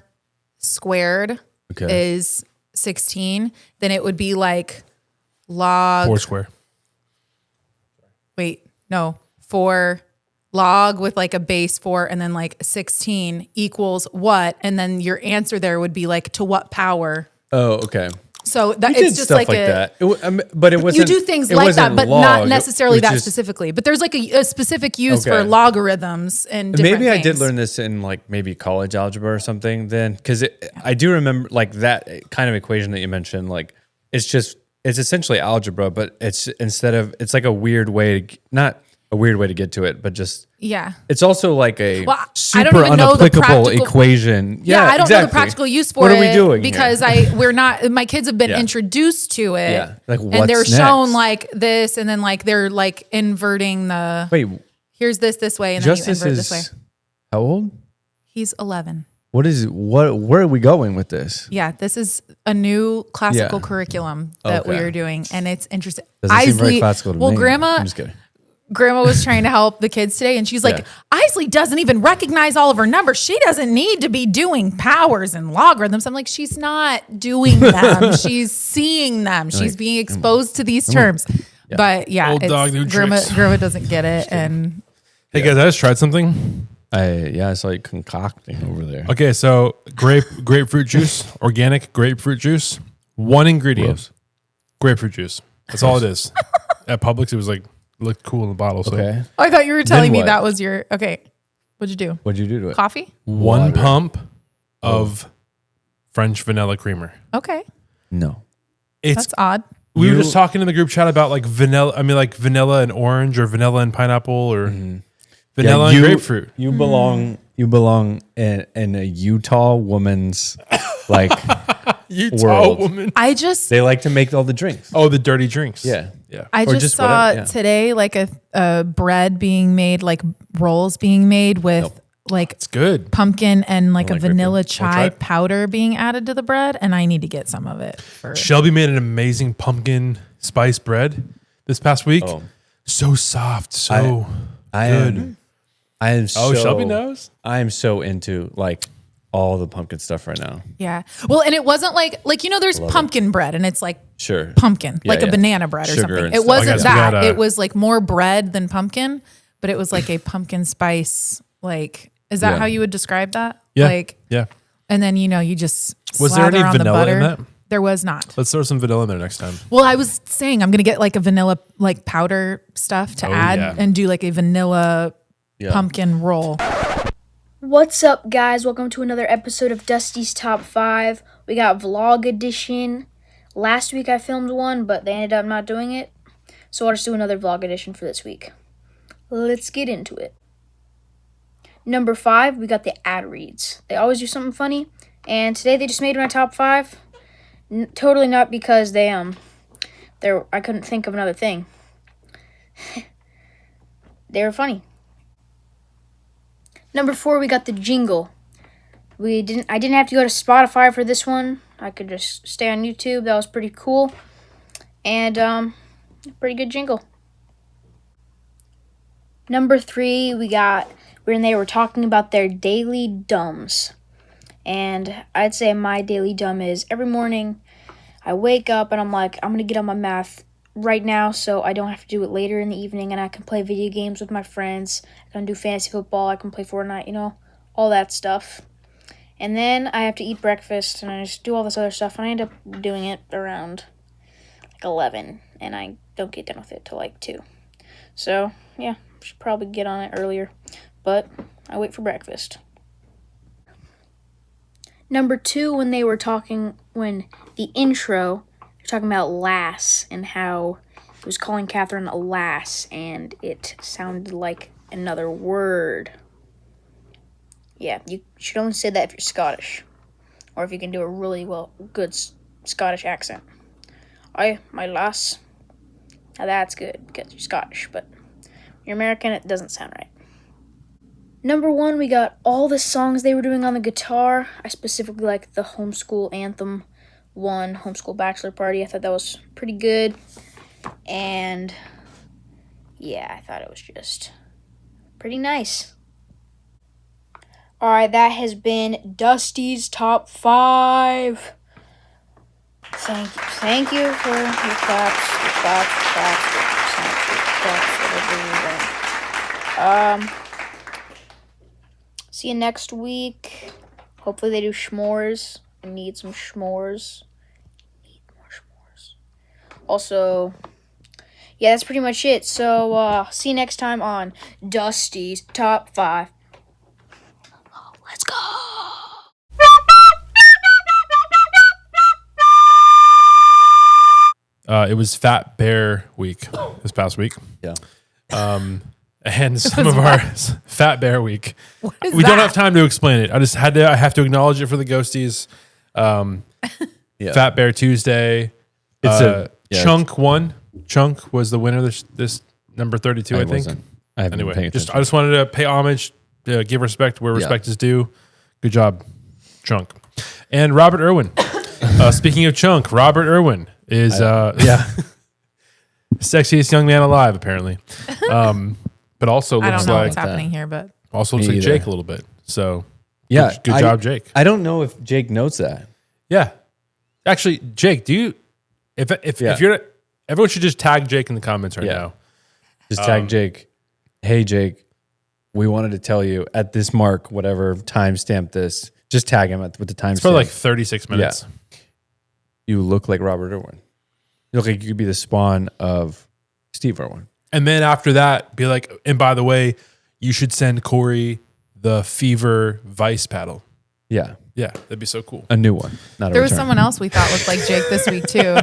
squared Okay. is 16, then it would be like log. 4 square. Wait, no, 4 log with like a base 4 and then like 16 equals what? And then your answer there would be like to what power? Oh, okay. So that We did it's just stuff like, like a. that. But it wasn't. You do things it like that, wasn't but log. not It necessarily was that just- specifically. But there's like a specific use for Okay. logarithms and different Maybe I did things. learn this in like maybe college algebra or something then, because I do remember like that kind of equation that you mentioned. Like it's essentially algebra, but it's like a weird way to not a weird way to get to it, but just Yeah. it's also like a Well, I super don't even know the unapplicable practical- equation. Yeah, I don't know the practical use for it. What are we doing here? Because we're not. My kids have been introduced to it. Yeah, like and what's they're next? shown like this, and then like they're like inverting the. Wait, Here's this way, and then you Justice invert this way. is how old? He's 11. Where are we going with this? Yeah, this is a new classical Yeah. curriculum that we Okay. are doing, and it's interesting. Doesn't seem very classical to well, me. Grandma I'm just kidding. was trying to help the kids today, and she's like, Isley doesn't even recognize all of her numbers. She doesn't need to be doing powers and logarithms. I'm like, she's not doing them. She's seeing them. She's being exposed to these terms. But yeah, Old dog, new tricks. Grandma doesn't get it. And Hey guys, I just tried something. I saw you concocting over there. Okay, so grapefruit juice, organic grapefruit juice, one ingredient, Gross. grapefruit juice. That's all it is. At Publix, it was like looked cool in the bottle. So Okay. I thought you were telling me what? that was your okay. What'd you do? What'd you do to it? Coffee? one Water. pump of French vanilla creamer. Okay, No. It's that's odd. we were just talking in the group chat about like vanilla. I mean, like vanilla and orange, or vanilla and pineapple, or vanilla and grapefruit. You belong. You belong in a Utah woman's like. Utah world. woman. I just They like to make all the drinks. Oh, the dirty drinks. Yeah. Yeah. I Or just just saw whatever, yeah. today like a bread being made, like rolls being made with like It's good. pumpkin and like a like vanilla grapefruit. chai Wanna try it? powder being added to the bread, and I need to get some of it. For Shelby made an amazing pumpkin spice bread this past week. Oh. So soft, so I good. am so. Oh, Shelby knows. I am so into like all the pumpkin stuff right now. yeah, well, and it wasn't like there's pumpkin bread, and it's like Sure. pumpkin, Yeah, like a yeah. banana bread or Sugar something. and It stuff. wasn't Okay, so we that. got, It was like more bread than pumpkin, but it was like a pumpkin spice. Like, is that Yeah. how you would describe that? Yeah. Like, Yeah. and then you just Was there slather any on vanilla the butter. in that? There was not. Let's throw some vanilla in there next time. Well, I was saying I'm gonna get like a vanilla like powder stuff to add yeah. and do like a vanilla Yeah. pumpkin roll. What's up, guys? Welcome to another episode of Dusty's Top 5. We got Vlog Edition. Last week I filmed one, but they ended up not doing it. So I'll just do another Vlog Edition for this week. Let's get into it. Number 5, we got the ad reads. They always do something funny, and today they just made my top 5. Totally not because I couldn't think of another thing. They were funny. Number 4, we got the jingle. I didn't have to go to Spotify for this one. I could just stay on YouTube. That was pretty cool. And pretty good jingle. Number 3, we got when they were talking about their daily dumbs. And I'd say my daily dumb is every morning I wake up and I'm like, I'm going to get on my math right now so I don't have to do it later in the evening, and I can play video games with my friends. I can do fantasy football. I can play Fortnite, all that stuff. And then I have to eat breakfast and I just do all this other stuff, and I end up doing it around like 11, and I don't get done with it till like 2. So, yeah, I should probably get on it earlier, but I wait for breakfast. Number 2, when the intro, talking about lass and how it was calling Catherine a lass and it sounded like another word. Yeah, you should only say that if you're Scottish, or if you can do a really good Scottish accent. My lass. Now that's good because you're Scottish, but you're American, it doesn't sound right. Number 1, we got all the songs they were doing on the guitar. I specifically like the Homeschool Anthem one, Homeschool Bachelor Party. I thought that was pretty good. And yeah, I thought it was just pretty nice. Alright, that has been Dusty's Top 5. Thank you for your claps, whatever you're doing. See you next week. Hopefully they do s'mores. I need some s'mores. Need more s'mores. Also, yeah, that's pretty much it. So, see you next time on Dusty's Top 5. Let's go! It was Fat Bear week this past week. Yeah. and some of our Fat Bear Week. What is We that? don't have time to explain it. I have to acknowledge it for the ghosties. Fat Bear Tuesday. It's Chunk won. Chunk was the winner this number 32, I think. wasn't. I haven't been paying Anyway, attention. I just wanted to pay homage, give respect where respect is due. Good job, Chunk. And Robert Irwin. Speaking of Chunk, Robert Irwin is sexiest young man alive, apparently. But also I looks don't know like what's happening here, but also looks Me like either. Jake a little bit. So Yeah, good job, Jake. I don't know if Jake notes that. Yeah, actually, Jake, do you? If you're, everyone should just tag Jake in the comments right now. Just tag Jake. Hey, Jake, we wanted to tell you at this mark, whatever timestamp this. Just tag him with the timestamp. It's for like 36 minutes. You look like Robert Irwin. You look like you could be the spawn of Steve Irwin. And then after that, be like, and by the way, you should send Corey the Fever Vice paddle. Yeah. Yeah, that'd be so cool. A new one. Not a there was return. someone else we thought looked like Jake this week too.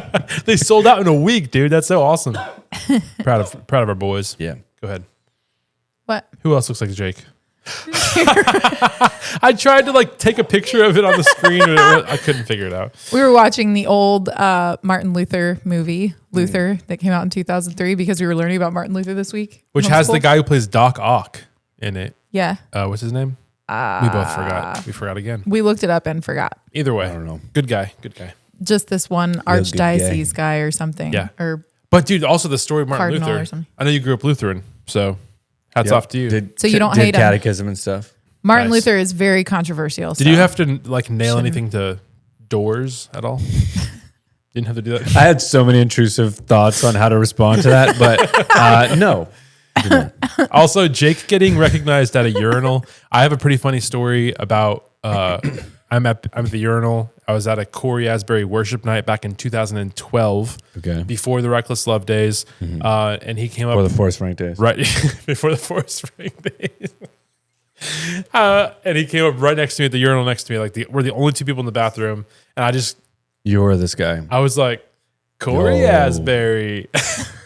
They sold out in a week, dude. That's so awesome. Proud of our boys. Yeah. Go ahead. What? Who else looks like Jake? I tried to like take a picture of it on the screen, but I couldn't figure it out. We were watching the old Martin Luther movie, Luther, that came out in 2003 because we were learning about Martin Luther this week. Which has the Homeschool. guy who plays Doc Ock in it. Yeah. What's his name? We both forgot. We forgot again. We looked it up and forgot. Either way, I don't know. Good guy. Good guy. Just this one good archdiocese guy or something. Yeah. Or But dude, also the story of Martin Cardinal or Luther. something. I know you grew up Lutheran, so hats off to you. So you don't hate him. catechism and stuff. Martin Nice. Luther is very controversial. Did you have to like nail anything to doors at all? Didn't have to do that. I had so many intrusive thoughts on how to respond to that, but no. Also, Jake getting recognized at a urinal. I have a pretty funny story about. I'm at the urinal. I was at a Corey Asbury worship night back in 2012. Okay. Before the Reckless Love days, and he came up Or the Forrest Frank days. right before the Forrest Frank days. And he came up right next to me at the urinal next to me. Like we're the only two people in the bathroom, and You're this guy. I was like, Corey Yo. Asbury,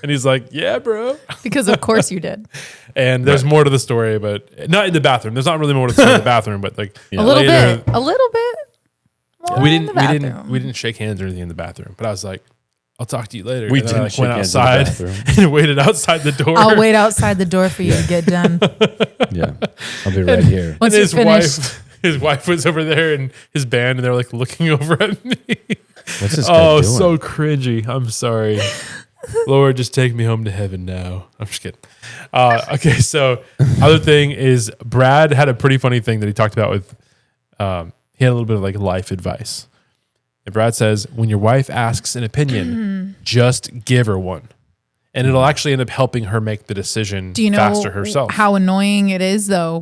and he's like, yeah, bro. Because of course you did. And there's more to the story, but not in the bathroom. There's not really more to the story in the bathroom, but like A little later, bit. A little bit. more we in the didn't bathroom. we didn't shake hands or anything in the bathroom. But I was like, I'll talk to you later. We And then I didn't like shake went hands in the outside bathroom. and waited outside the door. I'll wait outside the door for you to get done. Yeah. I'll be right here. Once And you're finished. his wife was over there and his band, and they were like looking over at me. What's this guy doing? So cringy. I'm sorry. Lord, just take me home to heaven now. I'm just kidding. Okay, so other thing is Brad had a pretty funny thing that he talked about with, he had a little bit of like life advice. And Brad says, when your wife asks an opinion, just give her one. And it'll actually end up helping her make the decision Do you know faster herself. how annoying it is though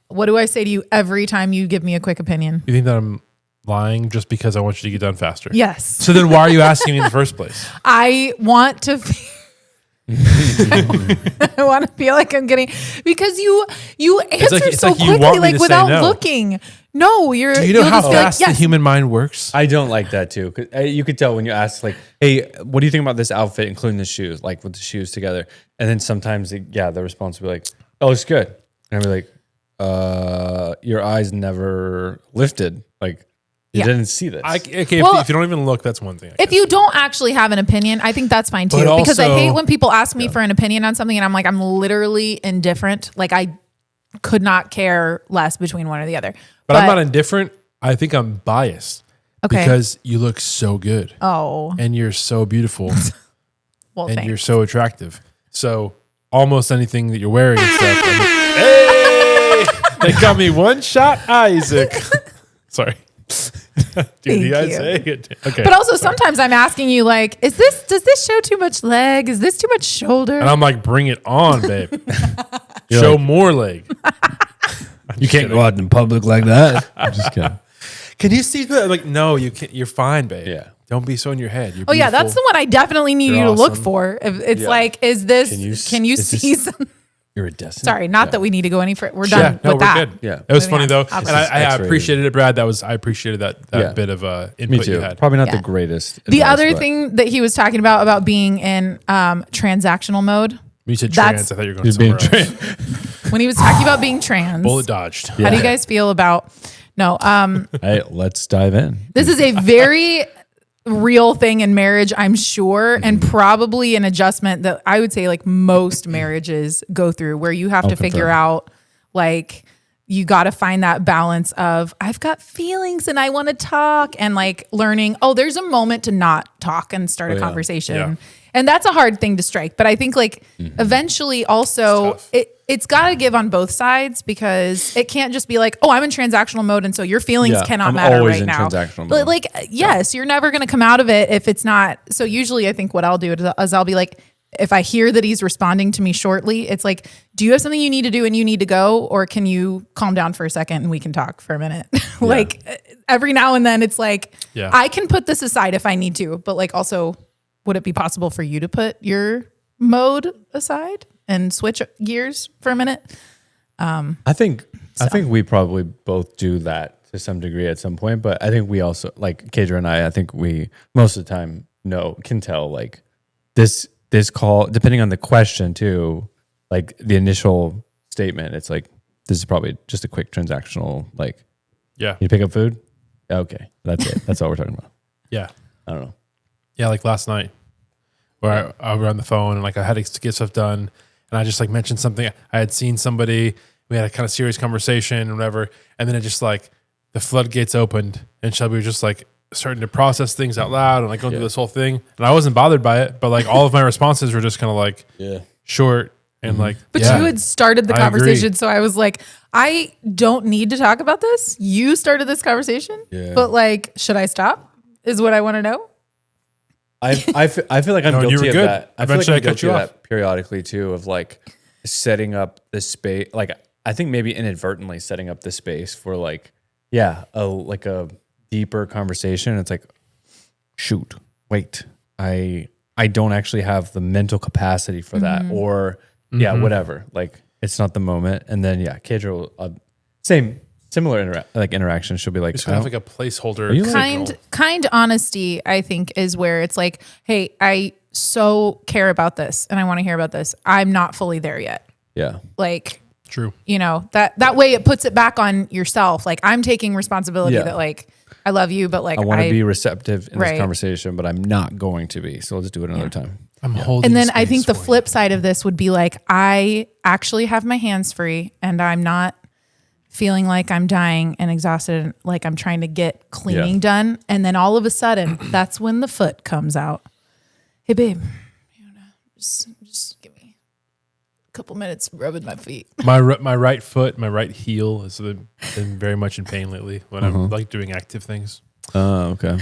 what do I say to you every time you give me a quick opinion? You think that I'm lying just because I want you to get done faster? Yes. So then why are you asking me in the first place? I want to I want to feel like I'm getting because you answer it's so like you quickly, want me like to say without no. looking. No, Do you know you'll how just be like, fast yes. the human mind works? I don't like that too. 'Cause, you could tell when you ask, like, "Hey, what do you think about this outfit, including the shoes? Like with the shoes together." And then sometimes, the response will be like, "Oh, it's good," and I'll be like, "Your eyes never lifted. Like you Yeah. didn't see this." Okay, Well, if you don't even look, that's one thing. I If guess. you don't actually have an opinion, I think that's fine too. But Because I also- hate when people ask me for an opinion on something and I'm like, I'm literally indifferent. Like I could not care less between one or the other. but I'm not indifferent. I think I'm biased Okay. because you look so good Oh, and you're so beautiful well, and thanks. you're so attractive. So almost anything that you're wearing and stuff. I'm like, hey, they got me one shot, Isaac. Sorry. Dude, you guys you. say it. Okay. But also sometimes I'm asking you like, does this show too much leg? Is this too much shoulder? and I'm like, bring it on, babe. Show more leg. you can't go out in public like that. I'm just kidding. Can you see that? Like, no, you can't. You're fine, babe. Yeah. Don't be so in your head. You're Oh yeah, that's the beautiful. one I definitely need You're you to look awesome. for. If it's Yeah. like, is this? Can you is this- see some? Iridescent. Sorry, not that we need to go any further. We're done Yeah, no, with we're that. good. Yeah. It was Moving funny on. though, Obviously. and I X-rated. appreciated it, Brad. I appreciated that Yeah. bit of input Me you too. had. Probably not Yeah. the greatest. The advice, other but- thing that he was talking about being in transactional mode. You said That's- trans. I thought you were going somewhere else. When he was talking about being trans, Bullet dodged. how do you guys feel about? No, Hey, let's dive in. this is a very real thing in marriage, I'm sure, and probably an adjustment that I would say like most marriages go through, where you have to figure out like you got to find that balance of I've got feelings and I want to talk, and like learning, oh, there's a moment to not talk and start a conversation. Yeah. And that's a hard thing to strike. But I think like eventually also it's got to give on both sides, because it can't just be like, oh, I'm in transactional mode. And so your feelings cannot matter always right in now. transactional But mode. like, yes, you're never going to come out of it if it's not. So usually I think what I'll do is I'll be like, if I hear that he's responding to me shortly, it's like, do you have something you need to do and you need to go? Or can you calm down for a second and we can talk for a minute? Like every now and then it's like, I can put this aside if I need to, but like also, would it be possible for you to put your mode aside and switch gears for a minute? I think we probably both do that to some degree at some point, but I think we also, like Kedra and I think we most of the time can tell like this call, depending on the question too, like the initial statement, it's like, this is probably just a quick transactional, like, you pick up food? Okay, that's it. That's all we're talking about. Yeah. I don't know. Yeah, like last night where I was on the phone and like I had to get stuff done, and I just like mentioned something. I had seen somebody, we had a kind of serious conversation and whatever, and then it just like the floodgates opened and Shelby was just like starting to process things out loud and like going through this whole thing. And I wasn't bothered by it, but like all of my responses were just kind of like short and like, But you had started the conversation. So I was like, I don't need to talk about this. You started this conversation, but like, should I stop is what I want to know. I feel like I'm No, you guilty were of good. that. I feel like Eventually I I'm cut guilty you of off. that periodically too, of like setting up the space. Like I think maybe inadvertently setting up the space for like, a deeper conversation. It's like, shoot, wait, I don't actually have the mental capacity for that, or whatever. Like it's not the moment. And then Kedra will similar interaction. She'll be like, just kind of like a placeholder. Kind honesty, I think, is where it's like, hey, I so care about this and I want to hear about this. I'm not fully there yet. Yeah. Like, True. You know, that way it puts it back on yourself. Like I'm taking responsibility that like, I love you, but like I want to be receptive in this conversation, but I'm not going to be. So let's do it another time. I'm holding. And then I think the flip side of this would be like, I actually have my hands free and I'm not feeling like I'm dying and exhausted and like I'm trying to get cleaning done. And then all of a sudden, that's when the foot comes out. Hey, babe, just give me a couple minutes rubbing my feet. My right foot, my right heel has been very much in pain lately when I'm like doing active things. Oh, okay.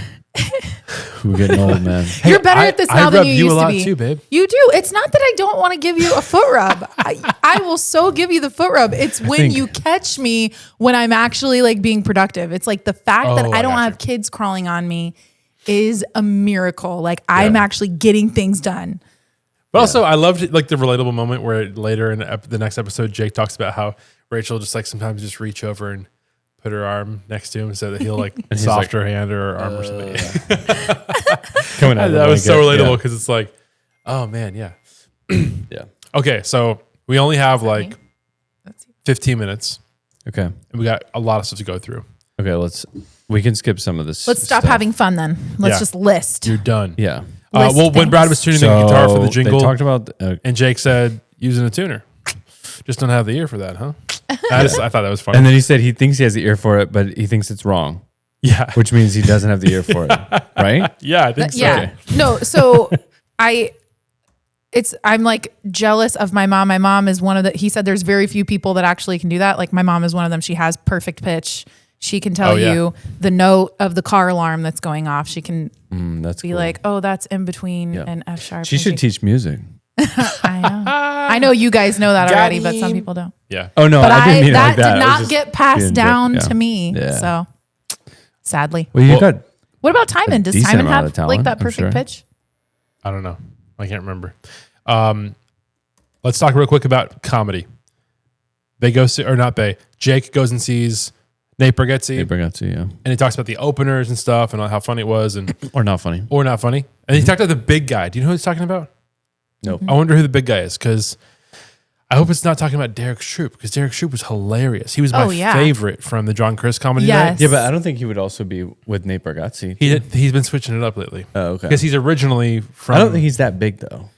We're getting old, man. You're better at this now than you used a lot to be. too, babe. You do. It's not that I don't want to give you a foot rub. I will so give you the foot rub. It's when you catch me when I'm actually like being productive. It's like the fact that I don't have kids crawling on me is a miracle. Like I'm actually getting things done. But also, I loved like the relatable moment where later in the next episode, Jake talks about how Rachel just like sometimes just reach over and put her arm next to him so that he'll like soft her hand or her arm or something. That was so relatable because it's like, oh man, yeah. Okay, so we only have like 15 minutes. Okay. And we got a lot of stuff to go through. Okay, we can skip some of this. Let's stop having fun then. Let's just list. You're done. Yeah. Well, when Brad was tuning the guitar for the jingle, they talked about, and Jake said using a tuner. Just don't have the ear for that, huh? I thought that was funny. And then he said he thinks he has the ear for it, but he thinks it's wrong. Yeah. Which means he doesn't have the ear for it, right? Yeah, I think so. Yeah. Okay. No, so I'm like jealous of my mom. My mom is one of he said there's very few people that actually can do that. Like my mom is one of them. She has perfect pitch. She can tell you the note of the car alarm that's going off. She can that's be cool. like, oh, that's in between an F sharp. She should teach music. I know you guys know that already, but some people don't. Yeah. Oh no, But I didn't mean it like that. did not get passed down to me. Yeah. So sadly. Well, you got. What about Timon? Does decent Timon amount have of talent, like that I'm perfect sure. pitch? I don't know. I can't remember. Let's talk real quick about comedy. They go see, or not they. Jake goes and sees Nate Bargatze, and he talks about the openers and stuff and how funny it was, and or not funny, And he talked about the big guy. Do you know who he's talking about? Nope. I wonder who the big guy is because I hope it's not talking about Derek Shroop because Derek Shroop was hilarious. He was my favorite from the John Chris comedy night. Yeah, but I don't think he would also be with Nate Bargatze. He's been switching it up lately. Oh, okay. Because he's originally from. I don't think he's that big though.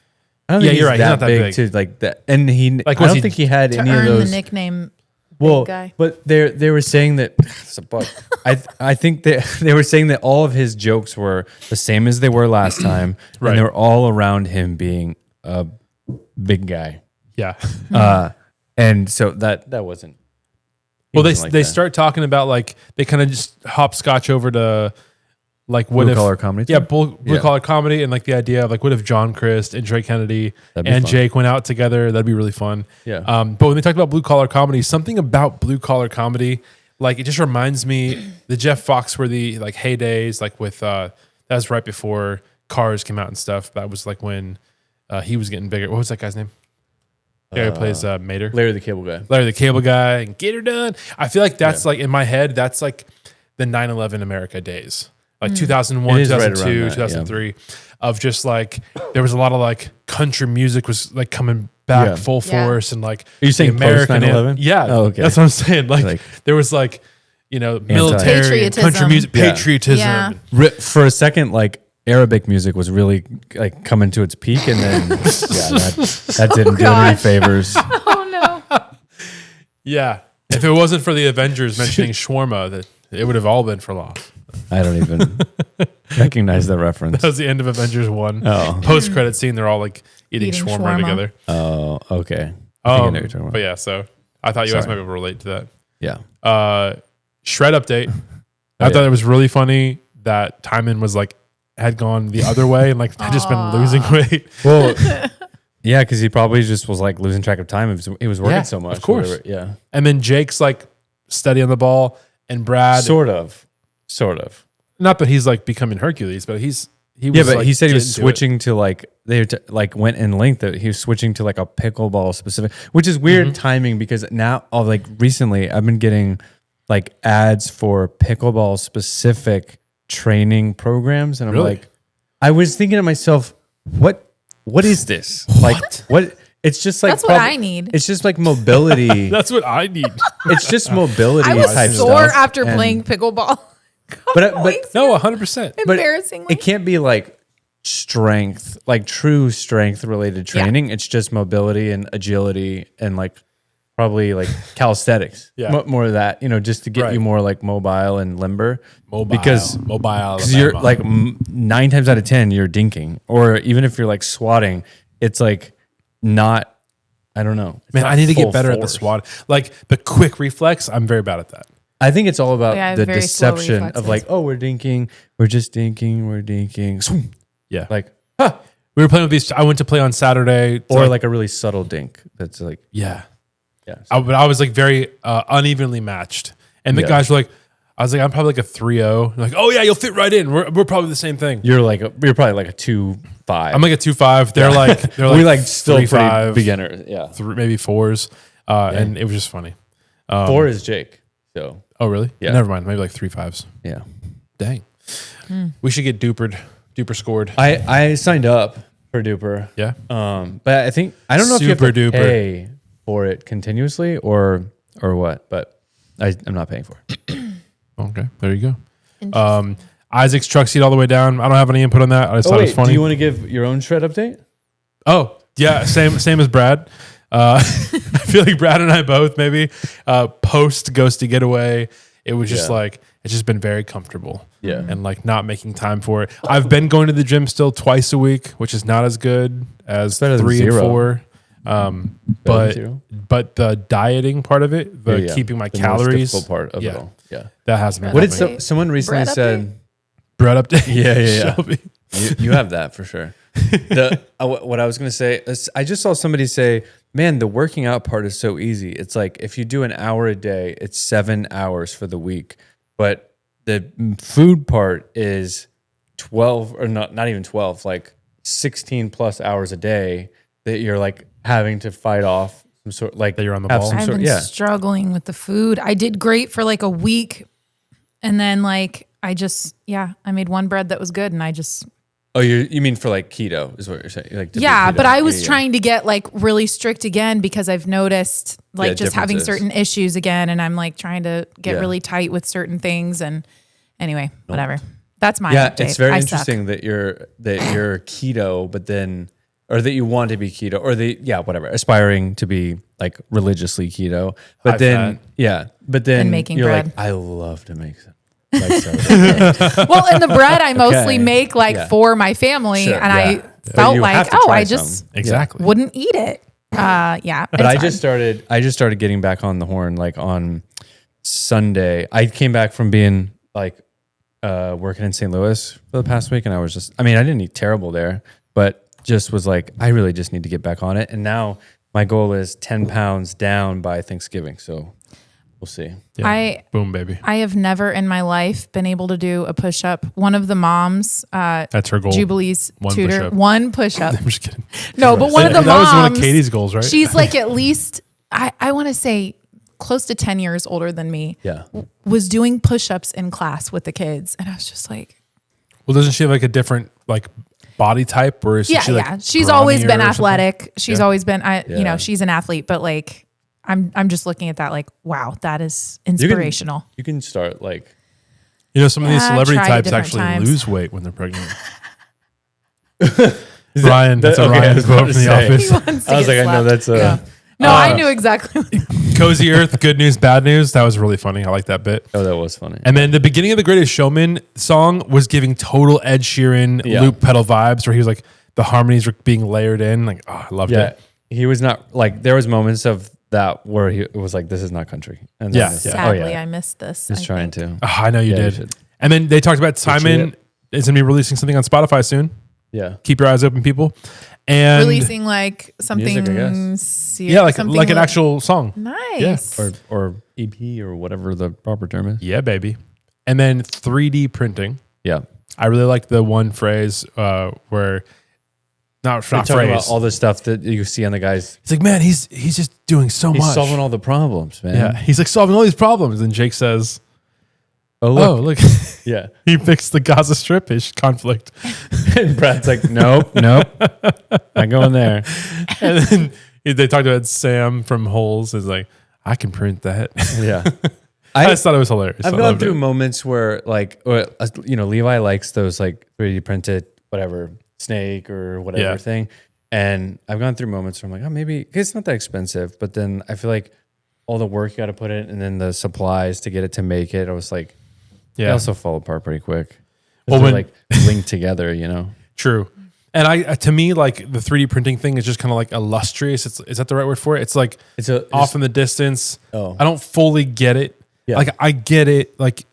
I don't think you're right. He's not that big to like that. And I don't think he had to any of earn those. the nickname. Well, guy. but they were saying that it's a bug. I think that they were saying that all of his jokes were the same as they were last time, Right. and they were all around him being a big guy. Yeah. And so that wasn't. Well, they like that. start talking about like they kind of just hopscotch over to like what Blue if collar comedy. yeah thing? blue collar comedy and like the idea of like what if John Christ and Trey Kennedy That'd be and fun. Jake went out together, that'd be really fun. Yeah. But when they talked about blue collar comedy, something about blue collar comedy like it just reminds me the Jeff Foxworthy like heydays like with that was right before Cars came out and stuff. That was like when he was getting bigger. What was that guy's name? The guy who plays Mater. Larry the Cable Guy. Larry the Cable Guy and Get Her Done. I feel like that's like in my head, that's like the 9/11 America days. Like 2001, It is right 2002, around that, 2003 of just like, there was a lot of like country music was like coming back Yeah. full force and like Are you saying post 9/11? Yeah. Oh, okay. That's what I'm saying. Like there was like, you know, military, and country Patriotism. music, Yeah. patriotism. Yeah. For a second, like Arabic music was really like coming to its peak, and then that didn't do it any favors. Oh no. Yeah. If it wasn't for the Avengers mentioning shawarma, that it would have all been for loss. I don't even recognize the reference. That was the end of Avengers 1. Oh. Post credit scene, they're all like eating shawarma shawarma. together. Oh, okay. I think I know what you're talking about. But yeah, so I thought you guys Sorry. might be able to relate to that. Yeah. Shred update. I thought it was really funny that Timon was like had gone the other way and like had just been losing weight. Well, yeah, because he probably just was like losing track of time. He was working Yeah, so much. of course. Whatever. Yeah. And then Jake's like steady on the ball, and Brad. Sort of. Not that he's like becoming Hercules, but he was. Yeah, but like, he said he was getting to it. switching to like like went in length. That he was switching to like a pickleball specific, which is weird timing because now, like recently, I've been getting like ads for pickleball specific training programs, and I'm Really? like, I was thinking to myself, what is this? Like, what? It's just like That's what I need. It's just like mobility. That's what I need. It's just mobility I was type sore stuff. after And- playing pickleball. but No, 100%. but Embarrassingly. it can't be like strength, like true strength related training. It's just mobility and agility and like probably like calisthenics. Yeah. More of that, just to get Right. you more like mobile and limber. Mobile. Because you're like 9 times out of 10 you're dinking, or even if you're like swatting, it's like not. I don't know. It's Man, not I need to full get better at the force. swat. Like the quick reflex, I'm very bad at that. I think it's all about Yeah, I have the very slow deception of reflexes. like, oh, we're dinking, we're just dinking, we're dinking. Swoom. Yeah. Like, We were playing with these. I went to play on Saturday. or like a really subtle dink. That's like, yeah. yeah. But I was like very unevenly matched. And the Yeah. guys were like, I was like, I'm probably like a 3-0. Like, oh yeah, you'll fit right in. We're probably the same thing. You're probably like a 2.5. I'm like a 2.5. They're like we like still 3.5, pretty beginner. Yeah. maybe 4s. And it was just funny. 4 is Jake. So Oh really? Yeah. Never mind. Maybe like 3.5s. yeah. Dang. We should get Duper scored. I signed up for Duper. Yeah. But I think I don't know if you have to Super duper. pay for it continuously or what, but I'm not paying for it. Okay. There you go. Isaac's truck seat all the way down. I don't have any input on that. I just thought it was funny. do you want to give your own shred update? Oh, yeah, same as Brad. I feel like Brad and I both maybe post Ghosty Getaway. It was just Yeah. like it's just been very comfortable. Yeah. And like not making time for it. I've been going to the gym still twice a week, which is not as good as better than 3 and 0. 4. than But 0? the dieting part of it, the Yeah. keeping my The most calories, difficult part of yeah. it all. Yeah. that hasn't been. What did helping. someone recently Bread said? Bread update? Yeah. Shelby. You have that for sure. What I was going to say is I just saw somebody say, man, the working out part is so easy. It's like if you do an hour a day, it's 7 hours for the week. But the food part is 12 or not even 12, like 16 plus hours a day that you're like having to fight off some sort like That you're on the have ball? some I've sort- been yeah. struggling with the food. I did great for like a week. And then like, I made one bread that was good and I just Oh, you mean for like keto is what you're saying? Like Yeah, keto. but I was Yeah. trying to get like really strict again because I've noticed like just having differences. certain issues again, and I'm like trying to get Yeah. really tight with certain things. And anyway, whatever. That's my Yeah, update. it's very I suck. interesting that you're keto, but then or that you want to be keto or whatever, aspiring to be like religiously keto. But High then fat. but then And making you're bread. like, I love to make some. Like so. Well, and the bread I mostly Okay. make like Yeah. for my family, Sure, and yeah. I But felt you have like, to try I some. just Exactly. wouldn't eat it. Yeah, But I just started getting back on the horn like on Sunday. I came back from being like working in St. Louis for the past week, and I didn't eat terrible there, but just was like, I really just need to get back on it. And now my goal is 10 pounds down by Thanksgiving. So we'll see. Yeah. Boom, baby. I have never in my life been able to do a push up. One of the moms, That's her goal. Jubilee's One tutor, push-up. one push up. I'm just kidding. No, but one of the that moms. was one of Katie's goals, right? She's like at least I want to say close to 10 years older than me. Yeah. Was doing push-ups in class with the kids, and I was just like, Well, doesn't she have like a different like body type, or is she like she's always brawnier been or something? athletic. She's Yeah. always been Yeah. she's an athlete, but like I'm just looking at that like, wow, that is inspirational. You can start like, You know, some of these Yeah, celebrity tried types different actually times. lose weight when they're pregnant. Ryan, that's a okay, I Ryan was quote about from to The say. Office. Wants to I was get like, I know slapped. that's a, No, I knew exactly. Cozy Earth, good news, bad news. That was really funny. I like that bit. oh, that was funny. And then the beginning of the Greatest Showman song was giving total Ed Sheeran Yeah. loop pedal vibes, where he was like the harmonies were being layered in. Like, oh, I loved Yeah. it. He was not like, there was moments of that where it was like, this is not country. And then Yeah, it's- yeah. Sadly, I missed this. Just I trying think. to. Oh, I know you Yeah, you did. should. And then they talked about Timon is going to be releasing something on Spotify soon. Yeah. Keep your eyes open, people. And Releasing like something, Music, I guess. yeah, like something an actual song. nice. Or EP or whatever the proper term is. Yeah, baby. And then 3D printing. Yeah. I really like the one phrase where not Talking phrase. about all the stuff that you see on the guys. It's like, man, he's just doing so He's much. solving all the problems, man. Yeah, he's like solving all these problems. And Jake says, Oh, "Oh, look. look, Yeah. he fixed the Gaza Strip conflict." And Brad's like, nope. Not going there. And then they talked about Sam from Holes. Is like, I can print that. Yeah. I just thought it was hilarious. I've I gone loved through it. moments where like, Levi likes those like 3D printed, whatever, snake or whatever Yeah. thing. And I've gone through moments where I'm like, oh, maybe it's not that expensive. But then I feel like all the work you got to put in and then the supplies to get it to make it, I was like, they Yeah, also fall apart pretty quick. Well, Well, when- like linked together, you know? true. And I to me, like the 3D printing thing is just kind of like illustrious. Is that the right word for it? It's like off in the distance. Oh. I don't fully get it. Yeah. Like I get it. Like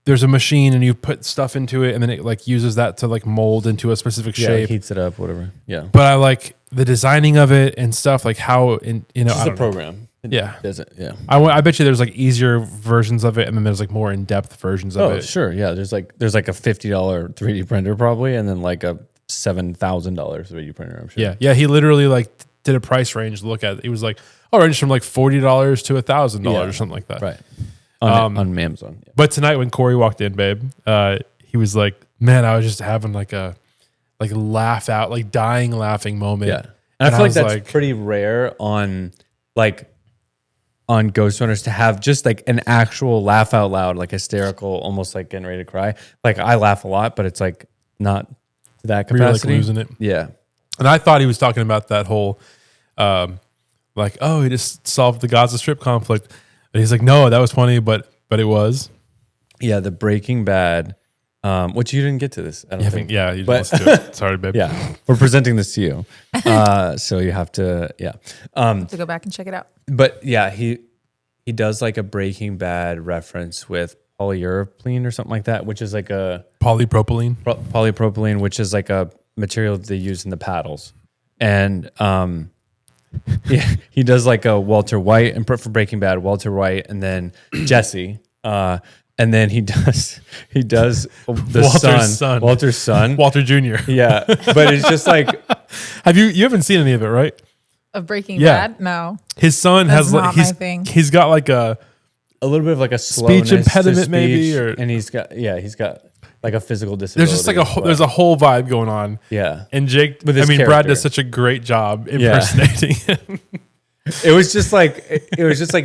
there's a machine and you put stuff into it and then it like uses that to like mold into a specific Yeah, shape. heats it up, whatever. Yeah. But I like the designing of it and stuff, like how I It's don't a know. program. It Yeah. does it. Yeah. I bet you there's like easier versions of it and then there's like more in depth versions of Oh, it. sure. Yeah. There's like a $50 3D printer probably, and then like a $7,000 3D printer, I'm sure. Yeah, yeah. He literally like did a price range to look at. He was like, range from like $40 to $1,000 Yeah. or something like that. Right. On Amazon. Yeah. But tonight when Corey walked in, babe, he was like, "Man, I was just having like a laugh out, like dying laughing moment." Yeah. And I feel like was that's pretty rare on Ghostrunners to have just like an actual laugh out loud, like hysterical, almost like getting ready to cry. Like I laugh a lot, but it's like not to that where you're like capacity. losing it. Yeah. And I thought he was talking about that whole, like, oh, he just solved the Gaza Strip conflict. And he's like, no, that was funny, but it was. Yeah. The Breaking Bad, which you didn't get to this. I don't think. Yeah, you But- just listened to it. Sorry, babe. Yeah. We're presenting this to you. So you have to, yeah. To go back and check it out. But yeah, he does like a Breaking Bad reference with polyurethane or something like that, which is like a Polypropylene. polypropylene, which is like a material they use in the paddles. And yeah, he does like a Walter White, and for Breaking Bad, Walter White, and then Jesse. And then he does the Walter's son. Walter Jr. Yeah, but it's just like You haven't seen any of it, right? Of Breaking Yeah. Bad? No. His son That's has like not my thing. he's got like a a little bit of like a slowness impediment to maybe, speech, or- and he's got like a physical disability. There's just like there's a whole vibe going on. Yeah. And Jake, With his Brad character. does such a great job impersonating him. It was just like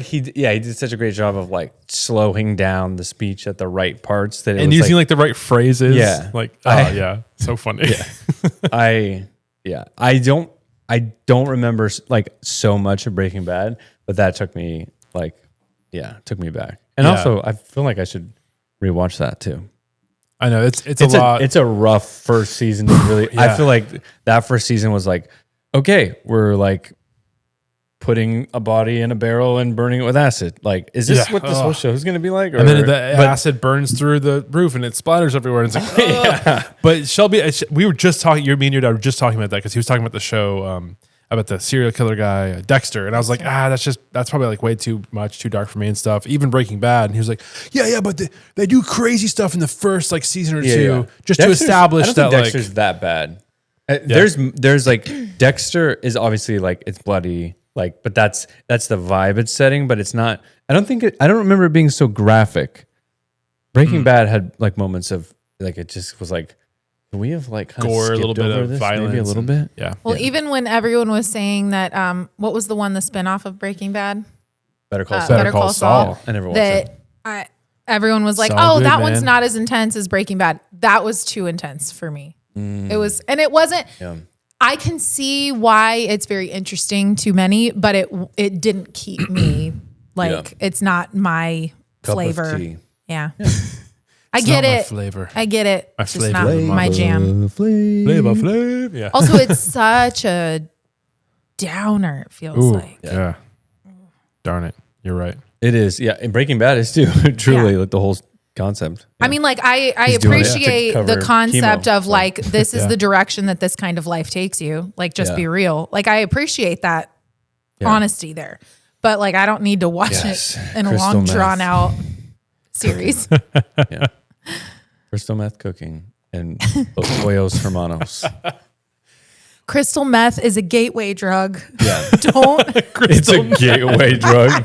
he did such a great job of like slowing down the speech at the right parts that it And was using like the right phrases. Yeah. Like, so funny. Yeah. I don't remember like so much of Breaking Bad, but that took me back. And also I feel like I should rewatch that too. I know it's a lot. It's a rough first season to really. I feel like that first season was like, okay, we're like putting a body in a barrel and burning it with acid. Like, is this what this whole show is going to be like? And then the acid burns through the roof and it splatters everywhere. And it's like, But Shelby, me and your dad were just talking about that because he was talking about the show about the serial killer guy Dexter, and I was like, that's probably like way too much, too dark for me and stuff. Even Breaking Bad, and he was like, but they do crazy stuff in the first like season or two just to establish that Dexter's that bad. There's like Dexter is obviously like it's bloody, like, but that's the vibe it's setting, but it's not. I don't remember it being so graphic. Breaking Bad had like moments of like it just was like. We have like kind gore, a little bit of this, violence, maybe a little bit. Yeah. Well, even when everyone was saying that, what was the one, the spinoff of Breaking Bad? Better Call Saul. Better Call Saul. I never watched that. Everyone was like, So good, that one's man. not as intense as Breaking Bad. That was too intense for me. It was, and it wasn't. Yeah. I can see why it's very interesting to many, but it didn't keep me like it's not my Cup of flavor. tea. Yeah. I get it. Flavor. I get it. My It's just flavor not of the my month. jam. Flavor. Yeah. Also, it's such a downer, it feels like. Yeah. Darn it. You're right. It is. Yeah. And Breaking Bad is too. Truly, Yeah. like the whole concept. I mean, like, I He's doing it to appreciate cover the concept chemo, of like, this is Yeah. the direction that this kind of life takes you. Like, just Yeah. be real. Like, I appreciate that honesty there. But like, I don't need to watch Yes. it in a Crystal long, meth. drawn out series. Yeah. Crystal meth cooking and Los Pollos Hermanos. Crystal meth is a gateway drug. Yeah. Don't. It's a gateway drug.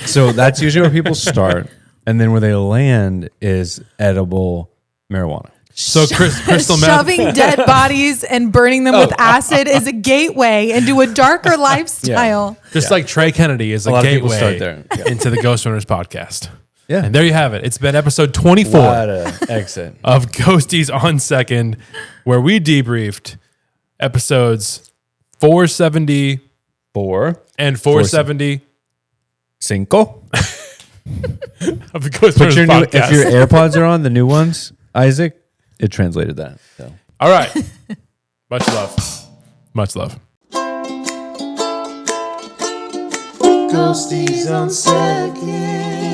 So that's usually where people start. And then where they land is edible marijuana. So crystal meth. Shoving dead bodies and burning them with acid is a gateway into a darker lifestyle. Just like Trey Kennedy is a lot of people gateway start there. Yeah. into the Ghostrunners podcast. Yeah. And there you have it. It's been episode 24 What a exit. of Ghosties on Second, where we debriefed episodes 474 and 470 Cinco. of the Ghostrunners If podcast. your AirPods are on, the new ones, Isaac, it translated that. So. All right. Much love. Much love. Ghosties on second.